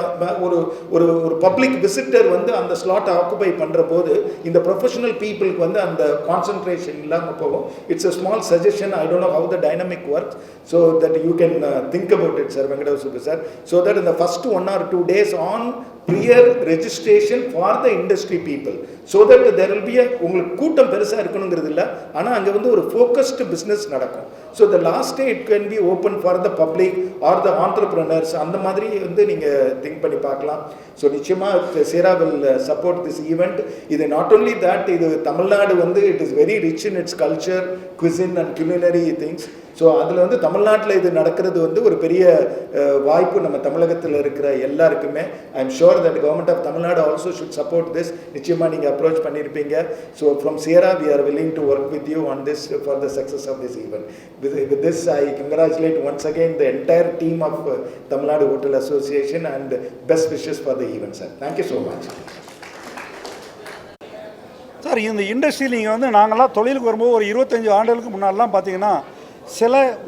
ஒரு ஒரு ஒரு பப்ளிக் விசிட்டர் வந்து அந்த ஸ்லாட்டை ஆக்குபை பண்ணுற போது இந்த ப்ரொஃபஷனல் பீப்புளுக்கு வந்து அந்த கான்சன்ட்ரேஷன் இல்லாமல் போகும். It's a small suggestion. I don't know how the dynamic work, so that you can think about it sir, Venkata Subbu sir. So that in the first 1 or 2 days on prior registration for the industry people, so that there will be a உங்களுக்கு கூட்டம் பெருசாக இருக்கணுங்கிறது இல்லை, ஆனால் அங்கே வந்து ஒரு ஃபோக்கஸ்டு பிஸ்னஸ் நடக்கும். So the last day it can be open for the public or the entrepreneurs. அந்த மாதிரி வந்து நீங்கள் திங்க் பண்ணி பார்க்கலாம். ஸோ நிச்சயமாக சேரா வில் சப்போர்ட் திஸ் ஈவெண்ட். இது நாட் ஓன்லி தட், இது தமிழ்நாடு வந்து it is very rich in it's culture, cuisine and culinary things. So அதில் வந்து தமிழ்நாட்டில் இது நடக்கிறது வந்து ஒரு பெரிய வாய்ப்பு நம்ம தமிழகத்தில் இருக்கிற எல்லாருக்குமே. I am sure that government of Tamil Nadu also should support this. நிச்சயமாக நீங்கள் அப்ரோச் பண்ணியிருப்பீங்க. So from Sierra we are willing to work with you on this for the success of this event. With this I congratulate once again the entire team of Tamil Nadu Hotel Association and best wishes for the event, sir. Thank you so much. Sir, இந்த இண்டஸ்ட்ரியில் நீங்கள் வந்து நாங்கள்லாம் தொழிலுக்கு வரும்போது ஒரு 25 ஆண்டுகளுக்கு முன்னாடிலாம் பார்த்தீங்கன்னா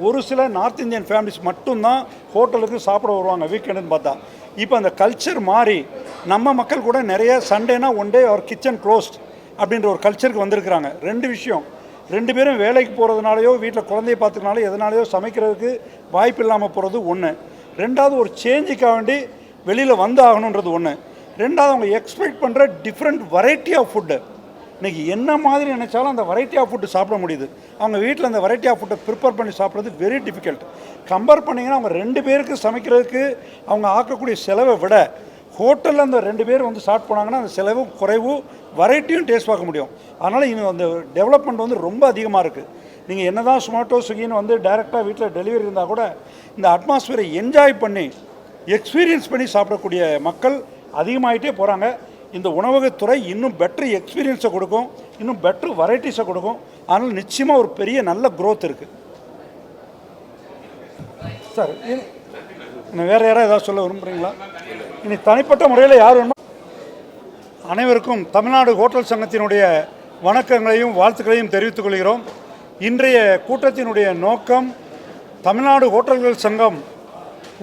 ஒரு சில நார்த் இந்தியன் ஃபேமிலிஸ் மட்டும்தான் ஹோட்டலுக்கு சாப்பிட வருவாங்க வீக்கெண்டுன்னு பார்த்தா. இப்போ அந்த கல்ச்சர் மாறி நம்ம மக்கள் கூட நிறைய சண்டேனா ஒன் டே அவர் கிச்சன் க்ளோஸ்ட் அப்படின்ற ஒரு கல்ச்சருக்கு வந்திருக்கிறாங்க. 2 விஷயம், 2 பேரும் வேலைக்கு போகிறதுனாலையோ வீட்டில் குழந்தைய பார்த்துக்கனாலையோ எதனாலையோ சமைக்கிறதுக்கு வாய்ப்பு இல்லாமல் போகிறது ஒன்று. 2வது ஒரு சேஞ்சுக்காக வேண்டி வெளியில் வந்து ஆகணுன்றது ஒன்று. 2வது அவங்க எக்ஸ்பெக்ட் பண்ணுற டிஃப்ரெண்ட் வெரைட்டி ஆஃப் ஃபுட்டு. இன்றைக்கி என்ன மாதிரி நினச்சாலும் அந்த வெரைட்டி ஆஃப் ஃபுட்டு சாப்பிட முடியுது. அவங்க வீட்டில் அந்த வெரைட்டி ஆஃப் ஃபுட்டை ப்ரிப்பேர் பண்ணி சாப்பிட்றது வெரி டிஃபிகல்ட். கம்பேர் பண்ணிங்கன்னா அவங்க 2 பேருக்கு சமைக்கிறதுக்கு அவங்க ஆக்கக்கூடிய செலவை விட ஹோட்டலில் அந்த 2 பேர் வந்து ஸ்டார்ட் பண்ணாங்கன்னா அந்த செலவு குறைவு, வெரைட்டியும் டேஸ்ட் பார்க்க முடியும். அதனால் இன்னும் அந்த டெவலப்மெண்ட் வந்து ரொம்ப அதிகமாக இருக்குது. நீங்கள் என்ன தான் ஸ்மார்ட்டோ ஸ்விக்கின்னு வந்து டைரெக்டாக வீட்டில் டெலிவரி இருந்தால் கூட இந்த அட்மாஸ்பியரை என்ஜாய் பண்ணி எக்ஸ்பீரியன்ஸ் பண்ணி சாப்பிடக்கூடிய மக்கள் அதிகமாகிட்டே போகிறாங்க. இந்த உணவகத்துறை இன்னும் பெட்ரு எக்ஸ்பீரியன்ஸை கொடுக்கும், இன்னும் பெட்ரு வெரைட்டிஸை கொடுக்கும். அதனால் நிச்சயமாக ஒரு பெரிய நல்ல க்ரோத் இருக்குது. சார், இன்னும் வேறு யாராவது ஏதாவது சொல்ல விரும்புகிறீங்களா? இனி தனிப்பட்ட முறையில் யார் வேணுமோ அனைவருக்கும் தமிழ்நாடு ஹோட்டல் சங்கத்தினுடைய வணக்கங்களையும் வாழ்த்துக்களையும் தெரிவித்துக் கொள்கிறோம். இன்றைய கூட்டத்தினுடைய நோக்கம் தமிழ்நாடு ஹோட்டல்கள் சங்கம்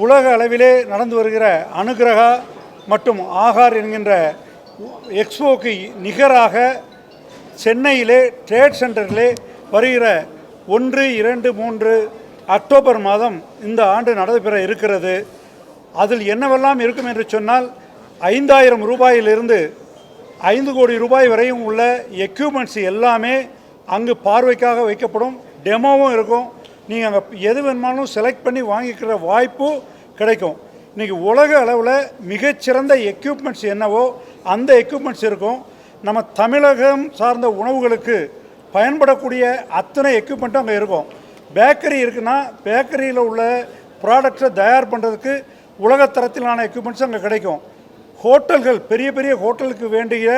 உலக அளவிலே நடந்து வருகிற அனுகிரகா மற்றும் ஆகார் என்கின்ற எக்ஸ்போக்கு நிகராக சென்னையிலே ட்ரேட் சென்டரிலே வருகிற 1, 2, 3 அக்டோபர் மாதம் இந்த ஆண்டு நடைபெற இருக்கிறது. அதில் என்னவெல்லாம் இருக்கும் என்று சொன்னால் 5,000 ரூபாயிலிருந்து 5 கோடி ரூபாய் வரையும் உள்ள எக்யூப்மெண்ட்ஸ் எல்லாமே அங்கு பார்வைக்காக வைக்கப்படும். டெமோவும் இருக்கும். நீங்கள் அங்கே எது வேணுமானாலும் செலக்ட் பண்ணி வாங்கிக்கிற வாய்ப்பு கிடைக்கும். இன்றைக்கி உலக அளவில் மிகச்சிறந்த எக்யூப்மெண்ட்ஸ் என்னவோ அந்த எக்யூப்மெண்ட்ஸ் இருக்கும். நம்ம தமிழகம் சார்ந்த உணவுகளுக்கு பயன்படக்கூடிய அத்தனை எக்யூப்மெண்ட்டும் அங்கே இருக்கும். பேக்கரி இருக்குன்னா பேக்கரியில் உள்ள ப்ராடக்ட்ஸை தயார் பண்ணுறதுக்கு உலகத்தரத்திலான எக்யூப்மெண்ட்ஸ் அங்கே கிடைக்கும். ஹோட்டல்கள், பெரிய பெரிய ஹோட்டலுக்கு வேண்டிய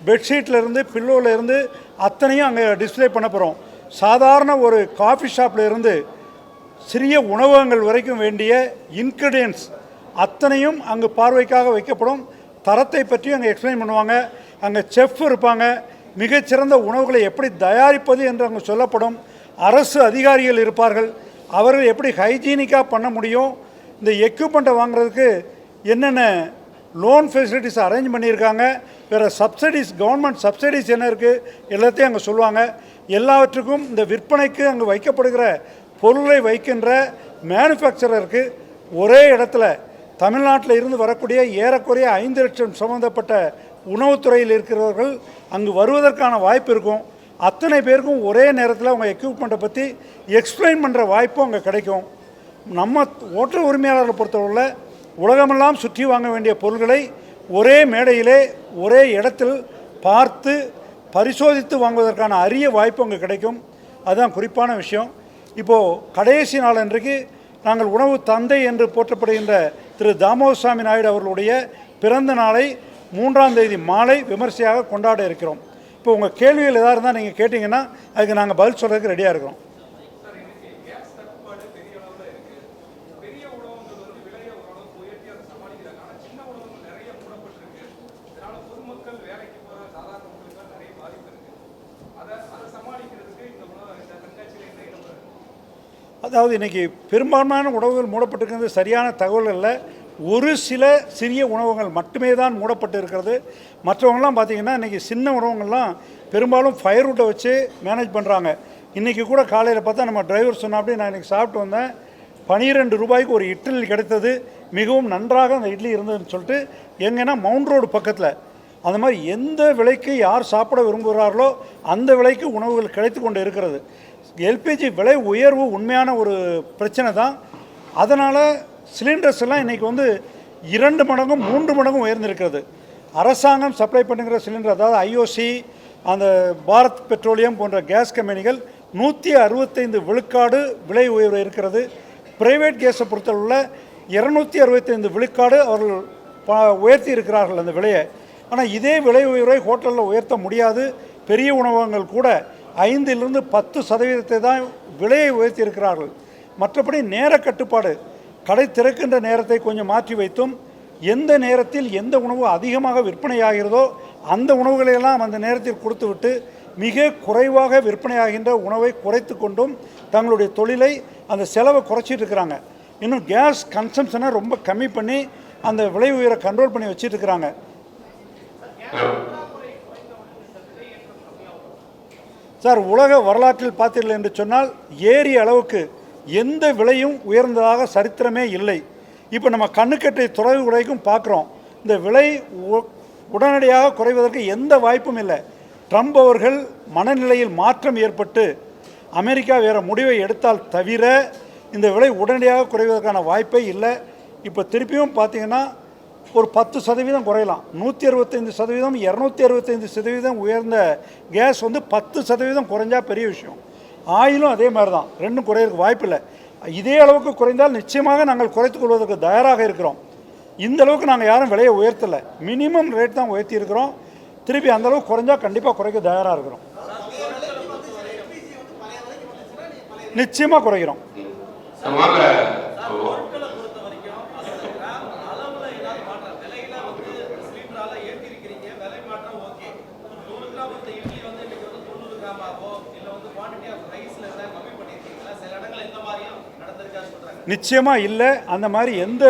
பெட்ஷீட்லேருந்து பில்லோலேருந்து அத்தனையும் அங்கே டிஸ்ப்ளே பண்ண போகிறோம். சாதாரண ஒரு காஃபி ஷாப்பில் இருந்து சிறிய உணவகங்கள் வரைக்கும் வேண்டிய இன்க்ரீடியன்ட்ஸ் அத்தனையும் அங்கு பார்வைக்காக வைக்கப்படும். தரத்தை பற்றி அங்கே எக்ஸ்பிளைன் பண்ணுவாங்க. அங்கே செஃப் இருப்பாங்க. மிகச்சிறந்த உணவுகளை எப்படி தயாரிப்பது என்று அங்கே சொல்லப்படும். அரசு அதிகாரிகள் இருப்பார்கள். அவர்கள் எப்படி ஹைஜீனிக்காக பண்ண முடியும், இந்த எக்யூப்மெண்ட்டை வாங்குறதுக்கு என்னென்ன லோன் ஃபெசிலிட்டிஸ் அரேஞ்ச் பண்ணியிருக்காங்க, வேறு சப்சிடிஸ், கவர்மெண்ட் சப்சிடிஸ் என்ன இருக்குது, எல்லாத்தையும் அங்கே சொல்லுவாங்க. எல்லாவற்றுக்கும் இந்த விற்பனைக்கு அங்கே வைக்கப்படுகிற பொருளை வைக்கின்ற மேனுஃபேக்சரருக்கு ஒரே இடத்துல தமிழ்நாட்டில் இருந்து வரக்கூடிய ஏறக்குறைய 5 லட்சம் சம்மந்தப்பட்ட உணவுத்துறையில் இருக்கிறவர்கள் அங்கு வருவதற்கான வாய்ப்பு இருக்கும். அத்தனை பேருக்கும் ஒரே நேரத்தில் அவங்க எக்யூப்மெண்ட்டை பற்றி எக்ஸ்பிளைன் பண்ணுற வாய்ப்பும் அங்கே கிடைக்கும். நம்ம ஓட்டல் உரிமையாளர்களை பொறுத்தவரையில் உலகமெல்லாம் சுற்றி வாங்க வேண்டிய பொருட்களை ஒரே மேடையிலே ஒரே இடத்தில் பார்த்து பரிசோதித்து வாங்குவதற்கான அரிய வாய்ப்பு அங்கே கிடைக்கும். அதுதான் குறிப்பான விஷயம். இப்போது கடைசி நாள் அன்றைக்கு நாங்கள் உணவு தந்தை என்று போற்றப்படுகின்ற திரு தாமோதரசாமி நாயுடு அவர்களுடைய பிறந்த நாளை 3ஆம் தேதி மாலை விமர்சையாக கொண்டாட இருக்கிறோம். இப்போ உங்கள் கேள்விகள் எதாக இருந்தால் நீங்கள் கேட்டிங்கன்னா அதுக்கு நாங்கள் பதில் சொல்கிறதுக்கு ரெடியாக இருக்கிறோம். அதாவது இன்றைக்கி பெரும்பான்மையான உணவுகள் மூடப்பட்டிருக்கிறது சரியான தகவல் இல்லை. ஒரு சில சிறிய உணவகங்கள் மட்டுமே தான் மூடப்பட்டு இருக்கிறது. மற்றவங்களாம் பார்த்திங்கன்னா இன்றைக்கி சின்ன உணவகங்கள்லாம் பெரும்பாலும் ஃபயர்வுட்டை வச்சு மேனேஜ் பண்ணுறாங்க. இன்றைக்கி கூட காலையில் பார்த்தா நம்ம டிரைவர் சொன்னாப்படி நான் இன்றைக்கி சாப்பிட்டு வந்தேன், 12 ரூபாய்க்கு ஒரு இட்லி கிடைத்தது, மிகவும் நன்றாக அந்த இட்லி இருந்ததுன்னு சொல்லிட்டு எங்கன்னா மவுண்ட் ரோடு பக்கத்தில் அந்த மாதிரி எந்த விலைக்கு யார் சாப்பிட விரும்புகிறார்களோ அந்த விலைக்கு உணவுகள் கிடைத்து கொண்டு இருக்கிறது. எல்பிஜி விலை உயர்வு உண்மையான ஒரு பிரச்சனை தான். அதனால் சிலிண்டர்ஸ் எல்லாம் இன்றைக்கி 2 மடங்கும் 3 மடங்கும் உயர்ந்திருக்கிறது. அரசாங்கம் சப்ளை பண்ணுகிற சிலிண்டர், அதாவது ஐஓசி, அந்த பாரத் பெட்ரோலியம் போன்ற கேஸ் கம்பெனிகள் 165 விழுக்காடு விலை உயர்வு இருக்கிறது. பிரைவேட் கேஸை பொறுத்தவரை 265 விழுக்காடு அவர்கள் உயர்த்தி இருக்கிறார்கள் அந்த விலையை. ஆனால் இதே விலை உயர்வை ஹோட்டலில் உயர்த்த முடியாது. பெரிய உணவகங்கள் கூட 5லிருந்து 10% தான் விலையை உயர்த்தி இருக்கிறார்கள். மற்றபடி நேர கட்டுப்பாடு, கடை திறக்கின்ற நேரத்தை கொஞ்சம் மாற்றி வைத்தும் எந்த நேரத்தில் எந்த உணவு அதிகமாக விற்பனையாகிறதோ அந்த உணவுகளையெல்லாம் அந்த நேரத்தில் கொடுத்துவிட்டு மிக குறைவாக விற்பனையாகின்ற உணவை குறைத்து கொண்டும் தங்களுடைய தொழிலை அந்த செலவை குறைச்சிட்டு இருக்கிறாங்க. இன்னும் கேஸ் கன்சம்ஷனை ரொம்ப கம்மி பண்ணி அந்த விலை உயரை கண்ட்ரோல் பண்ணி வச்சுட்டு இருக்கிறாங்க. சார், உலக வரலாற்றில் பார்த்தீர்கள் என்று சொன்னால் ஏறிய அளவுக்கு எந்த விலையும் உயர்ந்ததாக சரித்திரமே இல்லை. இப்போ நம்ம கண்ணுக்கட்டை துறவு விலைக்கும் பார்க்குறோம். இந்த விலை உடனடியாக குறைவதற்கு எந்த வாய்ப்பும் இல்லை. ட்ரம்ப் அவர்கள் மனநிலையில் மாற்றம் ஏற்பட்டு அமெரிக்கா வேறு முடிவை எடுத்தால் தவிர இந்த விலை உடனடியாக குறைவதற்கான வாய்ப்பே இல்லை. இப்போ திருப்பியும் பார்த்திங்கன்னா ஒரு 10% குறையலாம். 165%, 265% உயர்ந்த கேஸ் 10% குறைஞ்சா பெரிய விஷயம். ஆயிலும் அதே மாதிரி தான், ரெண்டும் குறையிறதுக்கு வாய்ப்பு இல்லை. இதே அளவுக்கு குறைந்தால் நிச்சயமாக நாங்கள் குறைத்துக் கொள்வதற்கு தயாராக இருக்கிறோம். இந்த அளவுக்கு நாங்கள் யாரும் விலையை உயர்த்தலை, மினிமம் ரேட் தான் உயர்த்தி இருக்கிறோம். திருப்பி அந்த அளவுக்கு குறைஞ்சா கண்டிப்பாக குறைக்க தயாராக இருக்கிறோம். நிச்சயமாக குறைக்கிறோம். நிச்சயமாக இல்லை. அந்த மாதிரி எந்த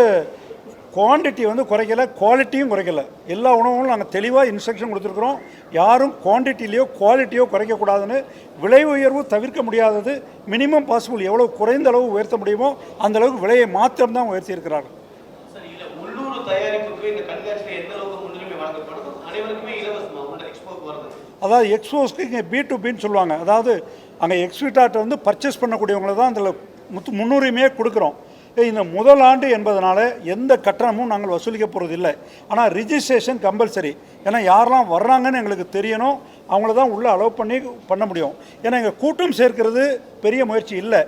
குவான்டிட்டி வந்து குறைக்கல, குவாலிட்டியும் குறைக்கல. எல்லா உணவுகளும் நாங்கள் தெளிவாக இன்ஸ்ட்ரக்ஷன் கொடுத்துருக்குறோம். யாரும் குவான்டிட்டிலையோ குவாலிட்டியோ குறைக்கக்கூடாதுன்னு. விலை உயர்வு தவிர்க்க முடியாதது. மினிமம் பாசிபிள் எவ்வளோ குறைந்த அளவு உயர்த்த முடியுமோ அந்த அளவுக்கு விலையை மாத்திரம்தான் உயர்த்தியிருக்கிறார்கள். உள்ளூர் தயாரிப்புக்கு இந்த கண்காட்சியில் எந்த அளவுக்கு முன்னுரிமை வழங்கப்படுது? அனைவருக்குமே இலவசமாக உள்ள எக்ஸ்போக்கு வருது. அதாவது எக்ஸ்போஸ்க்கு இங்கே B2Bன்னு சொல்லுவாங்க. அதாவது அங்கே எக்ஸ்பிட்டாட்ட வந்து பர்ச்சேஸ் பண்ணக்கூடியவங்களை தான் அதில் முன்னுரிமையே கொடுக்குறோம். இந்த முதல் ஆண்டு என்பதனால எந்த கட்டணமும் நாங்கள் வசூலிக்க போகிறது இல்லை. ஆனால் ரிஜிஸ்ட்ரேஷன் கம்பல்சரி. ஏன்னா யாரெல்லாம் வர்றாங்கன்னு எங்களுக்கு தெரியணும். அவங்கள தான் உள்ளே அலோவ் பண்ண முடியும். ஏன்னா எங்கள் கூட்டம் சேர்க்கிறது பெரிய முயற்சி இல்லை.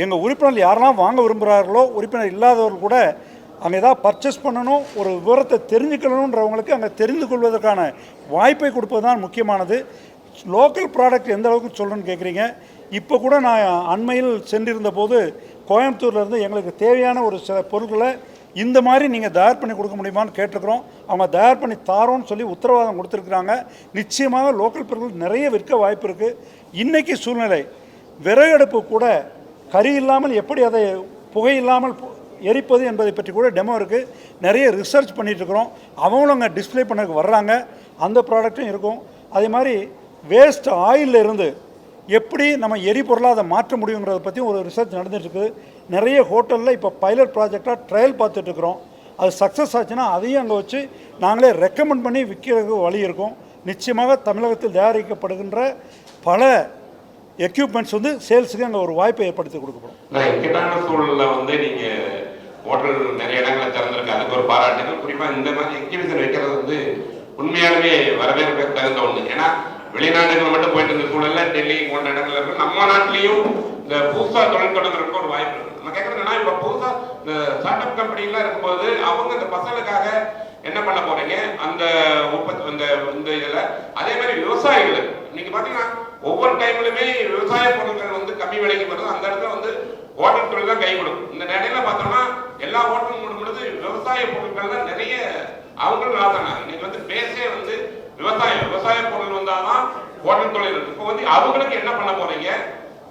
எங்கள் உறுப்பினர்கள் யாரெல்லாம் வாங்க விரும்புகிறார்களோ, உறுப்பினர் இல்லாதவர்கள் கூட அங்கே ஏதாவது பர்ச்சேஸ் பண்ணணும், ஒரு விவரத்தை தெரிஞ்சுக்கணுன்றவங்களுக்கு அங்கே தெரிந்து கொள்வதற்கான வாய்ப்பை கொடுப்பது தான் முக்கியமானது. லோக்கல் ப்ராடக்ட் எந்த அளவுக்கு சொல்கிறேன்னு கேட்குறீங்க. இப்போ கூட நான் அண்மையில் சென்றிருந்த போது கோயம்புத்தூர்லேருந்து எங்களுக்கு தேவையான ஒரு சில பொருட்களை இந்த மாதிரி நீங்கள் தயார் பண்ணி கொடுக்க முடியுமான்னு கேட்டிருக்கிறோம். அவங்க தயார் பண்ணி தாரோன்னு சொல்லி உத்தரவாதம் கொடுத்துருக்குறாங்க. நிச்சயமாக லோக்கல் பொருட்கள் நிறைய விற்க வாய்ப்பு இருக்குது. இன்றைக்கி சூழ்நிலை விறகடுப்பு கூட கறி இல்லாமல் எப்படி அதை புகை இல்லாமல் எரிப்பது என்பதை பற்றி கூட டெமோ இருக்குது. நிறைய ரிசர்ச் பண்ணிகிட்ருக்குறோம். அவங்களும் அங்கே டிஸ்பிளே பண்ணக்கு வர்றாங்க. அந்த ப்ராடக்ட்டும் இருக்கும். அதே மாதிரி வேஸ்ட் ஆயிலில் இருந்து எப்படி நம்ம எரிபொருளாக அதை மாற்ற முடியுங்கிறத பற்றி ஒரு ரிசர்ச் நடந்துகிட்ருக்கு. நிறைய ஹோட்டலில் இப்போ பைலட் ப்ராஜெக்டாக ட்ரையல் பார்த்துட்ருக்குறோம். அது சக்ஸஸ் ஆச்சுன்னா அதையும் அங்கே வச்சு நாங்களே ரெக்கமெண்ட் பண்ணி விற்கிறதுக்கு வழி இருக்கும். நிச்சயமாக தமிழகத்தில் தயாரிக்கப்படுகின்ற பல எக்யூப்மெண்ட்ஸ் வந்து சேல்ஸுக்கு அங்கே ஒரு வாய்ப்பை ஏற்படுத்தி கொடுக்கப்படும். இக்கட்டான சூழலில் வந்து நீங்கள் ஹோட்டல் நிறைய இடங்களை திறந்திருக்கு, அதுக்கு ஒரு பாராட்டுகள். குறிப்பாக இந்த மாதிரி எக்ஸிபிஷன் வைக்கிறது வந்து உண்மையாலுமே வரவேற்க தகுந்த ஒன்று. ஏன்னா வெளிநாடுகள் மட்டும் போயிட்டு இருந்த சூழல்ல டெல்லி போன்ற இடங்கள்ல இருக்கு. நம்ம நாட்டிலையும் இந்த புதுசா தொழில் தொடங்குறதுக்கு ஒரு வாய்ப்பு இருக்கு. நம்ம கேட்கறதுன்னா இப்ப புதுசா இந்த ஸ்டார்ட் அப் கம்பெனி எல்லாம் இருக்கும்போது அவங்க இந்த பசங்களுக்காக என்ன பண்ண போறீங்க அந்த உற்பத்தி இந்த இதுல. அதே மாதிரி விவசாயிகள் நீங்க பாத்தீங்கன்னா ஒவ்வொரு டைம்லுமே விவசாய பொருட்கள் வந்து கம்மி விலைக்கு வருது. அந்த இடத்துல வந்து ஹோட்டல் தொழில் தான் கை கொடுக்கும். இந்த நிலையில பார்த்தோம்னா எல்லா ஹோட்டலும் மூடும் பொழுது விவசாய பொருட்கள் தான் நிறைய அவங்களும் லாபம். இன்னைக்கு வந்து பேசே வந்து விவசாய பொருள் வந்தாதான் ஹோட்டல் தொழில் இருக்கு. இப்போ வந்து அவங்களுக்கு என்ன பண்ண போறீங்க?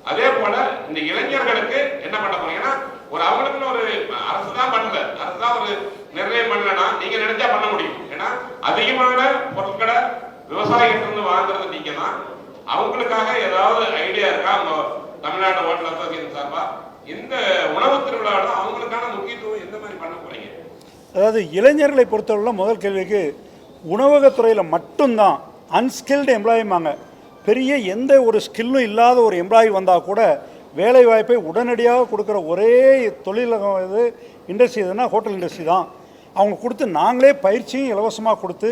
அதே போல இந்த இளைஞர்களுக்கு என்ன பண்ண போறீங்கன்னா ஒரு அவங்களுக்குன்னு ஒரு அரசு தான் பண்ணல, அரசு தான் ஒரு நிர்ணயம் பண்ணலன்னா நீங்க நினைச்சா பண்ண முடியும். ஏன்னா அதிகமான பொருட்களை விவசாயிகிட்ட வாங்குறது நீங்க தான். அவங்களுக்காக ஏதாவது ஐடியா இருக்கா அவங்க தமிழ்நாடு ஹோட்டல் அசோசியேஷன் சார்பா? இந்த உணவு திருவிழாவில் அவங்களுக்கான முக்கியத்துவம் எந்த மாதிரி பண்ண போறீங்க? அதாவது இளைஞர்களை பொறுத்தவரை முதல் கேள்விக்கு உணவகத்துறையில் மட்டும்தான் அன்ஸ்கில்டு எம்ப்ளாயிமாங்க. பெரிய எந்த ஒரு ஸ்கில்லும் இல்லாத ஒரு எம்ப்ளாயி வந்தால் கூட வேலை வாய்ப்பை உடனடியாக கொடுக்குற ஒரே தொழிலகம் இது இண்டஸ்ட்ரி எதுனா ஹோட்டல் இண்டஸ்ட்ரி தான். அவங்க கொடுத்து நாங்களே பயிற்சியும் இலவசமாக கொடுத்து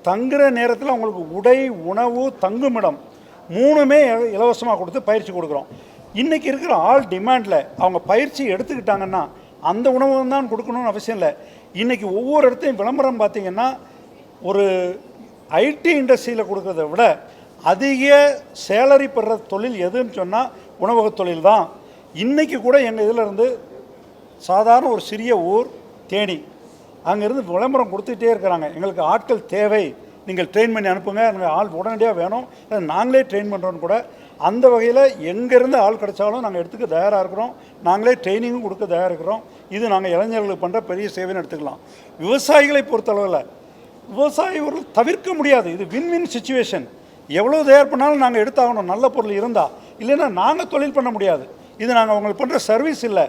தங்குற நேரத்தில் அவங்களுக்கு உடை, உணவு, தங்குமிடம் மூணுமே இலவசமாக கொடுத்து பயிற்சி கொடுக்குறோம். இன்றைக்கி இருக்கிற ஆல் டிமாண்டில் அவங்க பயிற்சி எடுத்துக்கிட்டாங்கன்னா அந்த உணவு தான் கொடுக்கணும்னு அவசியம் இல்லை. இன்றைக்கி ஒவ்வொரு இடத்தையும் விளம்பரம் பார்த்திங்கன்னா ஒரு ஐடி இண்டஸ்ட்ரியில் கொடுக்கறத விட அதிக சேலரி பெறுற தொழில் எதுன்னு சொன்னால் உணவக தொழில் தான். இன்றைக்கி கூட எங்கள் இதில் இருந்து சாதாரண ஒரு சிறிய ஊர் தேனி, அங்கேருந்து விளம்பரம் கொடுத்துட்டே இருக்கிறாங்க. எங்களுக்கு ஆட்கள் தேவை, நீங்கள் ட்ரெயின் பண்ணி அனுப்புங்க, எனக்கு ஆள் உடனடியாக வேணும், நாங்களே ட்ரெயின் பண்ணுறோன்னு கூட. அந்த வகையில் எங்கேருந்து ஆள் கிடைச்சாலும் நாங்கள் எடுத்துக்க தயாராக இருக்கிறோம். நாங்களே ட்ரைனிங்கும் கொடுக்க தயாராக இருக்கிறோம். இது நாங்கள் இளைஞர்களுக்கு பண்ணுற பெரிய சேவைன்னு எடுத்துக்கலாம். விவசாயிகளை பொறுத்தளவில் விவசாயிகள் தவிர்க்க முடியாது. இது வின் சுச்சுவேஷன். எவ்வளோ தயார் பண்ணாலும் நாங்கள் எடுத்தாகணும், நல்ல பொருள் இருந்தால். இல்லைன்னா நாங்கள் தொழில் பண்ண முடியாது. இது நாங்கள் அவங்களுக்கு பண்ணுற சர்வீஸ் இல்லை,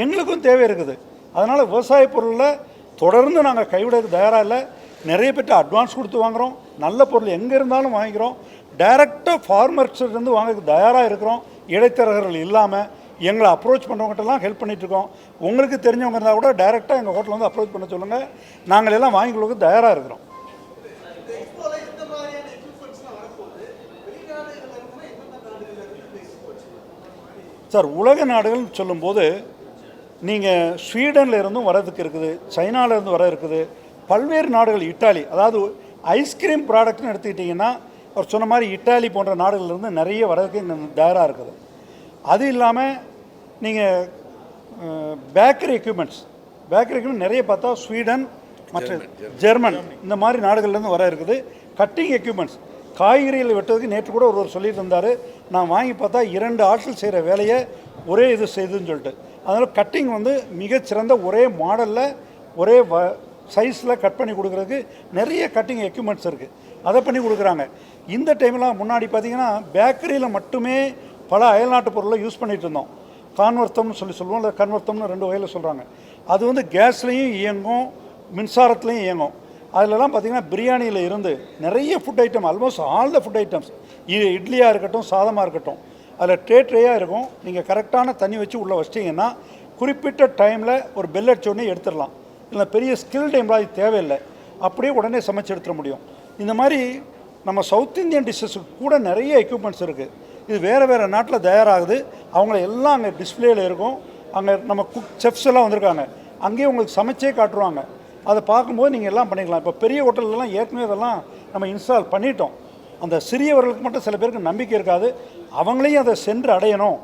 எங்களுக்கும் தேவை இருக்குது. அதனால் விவசாய பொருளில் தொடர்ந்து நாங்கள் கைவிட தயாராக இல்லை. நிறைய பேர்ட்டு அட்வான்ஸ் கொடுத்து வாங்குகிறோம். நல்ல பொருள் எங்கே இருந்தாலும் வாங்கிக்கிறோம். டைரெக்டாக ஃபார்மர்ஸ்லேருந்து வாங்க தயாராக இருக்கிறோம். இடைத்தரகர்கள் இல்லாமல் எங்களை அப்ரோச் பண்ணுறவங்ககிட்டலாம் ஹெல்ப் பண்ணிகிட்ருக்கோம். உங்களுக்கு தெரிஞ்சவங்க இருந்தால் கூட டைரெக்டாக எங்கள் ஹோட்டலில் வந்து அப்ரோச் பண்ண சொல்லுங்கள், நாங்கள் எல்லாம் வாங்கி கொடுக்க தயாராக இருக்கிறோம். சார், உலக நாடுகள்னு சொல்லும்போது நீங்கள் ஸ்வீடனில் இருந்தும் வரதுக்கு இருக்குது, சைனாவிலேருந்து வர இருக்குது, பல்வேறு நாடுகள், இட்டாலி, அதாவது ஐஸ்கிரீம் ப்ராடக்ட்னு எடுத்துக்கிட்டிங்கன்னா அவர் சொன்ன மாதிரி இட்டாலி போன்ற நாடுகள்லேருந்து நிறைய வரதுக்கு இங்கே தயாராக இருக்குது. அது இல்லாமல் நீங்கள் பேக்கரி எக்யூப்மெண்ட்ஸ் நிறைய பார்த்தா ஸ்வீடன், மற்ற ஜெர்மன், இந்த மாதிரி நாடுகள்லேருந்து வர இருக்குது. கட்டிங் எக்யூப்மெண்ட்ஸ் காய்கறிகள் வெட்டுறதுக்கு நேற்று கூட ஒருவர் சொல்லிட்டு இருந்தார், நான் வாங்கி பார்த்தா 2 ஆட்கள் செய்கிற வேலையை ஒரே இது செய்துன்னு சொல்லிட்டு. அதனால் கட்டிங் வந்து மிகச்சிறந்த ஒரே மாடலில் ஒரே சைஸில் கட் பண்ணி கொடுக்குறதுக்கு நிறைய கட்டிங் எக்யூப்மெண்ட்ஸ் இருக்குது, அதை பண்ணி கொடுக்குறாங்க. இந்த டைமில் முன்னாடி பார்த்திங்கன்னா பேக்கரியில் மட்டுமே பல அயல்நாட்டு பொருளை யூஸ் பண்ணிகிட்டு இருந்தோம். கான்வர்த்தம்னு சொல்லுவோம், இல்லை கன்வர்த்தம்னு 2 வகையில் சொல்கிறாங்க. அது வந்து கேஸ்லேயும் இயங்கும், மின்சாரத்துலேயும் இயங்கும். அதிலலாம் பார்த்திங்கன்னா பிரியாணியில் இருந்து நிறைய food item, almost all the food items, இட்லியாக இருக்கட்டும் சாதமாக இருக்கட்டும், அதில் ட்ரேயாக இருக்கும். நீங்கள் கரெக்டான தண்ணி வச்சு உள்ளே வச்சிட்டிங்கன்னா குறிப்பிட்ட டைமில் ஒரு பெல் அடிச்சோடனே எடுத்துடலாம். இல்லை பெரிய ஸ்கில்டு எம்ப்ளாயி தேவையில்லை, அப்படியே உடனே சமைச்சு எடுத்துட முடியும். இந்த மாதிரி நம்ம சவுத் இந்தியன் டிஷ்ஷஸுக்கு கூட நிறைய எக்யூப்மெண்ட்ஸ் இருக்குது. இது வேறு வேறு நாட்டில் தயாராகுது. அவங்கள எல்லாம் அங்கே டிஸ்பிளேயில் இருக்கும். அங்கே நம்ம செஃப்ஸ் எல்லாம் வந்திருக்காங்க, அங்கேயே உங்களுக்கு சமைச்சே காட்டுருவாங்க. அதை பார்க்கும்போது நீங்கள் எல்லாம் பண்ணிக்கலாம். இப்போ பெரிய ஹோட்டல்லாம் ஏற்கனவே இதெல்லாம் நம்ம இன்ஸ்டால் பண்ணிட்டோம். அந்த சிறியவர்களுக்கு மட்டும் சில பேருக்கு நம்பிக்கை இருக்காது, அவங்களையும் அதை சென்று அடையணும்.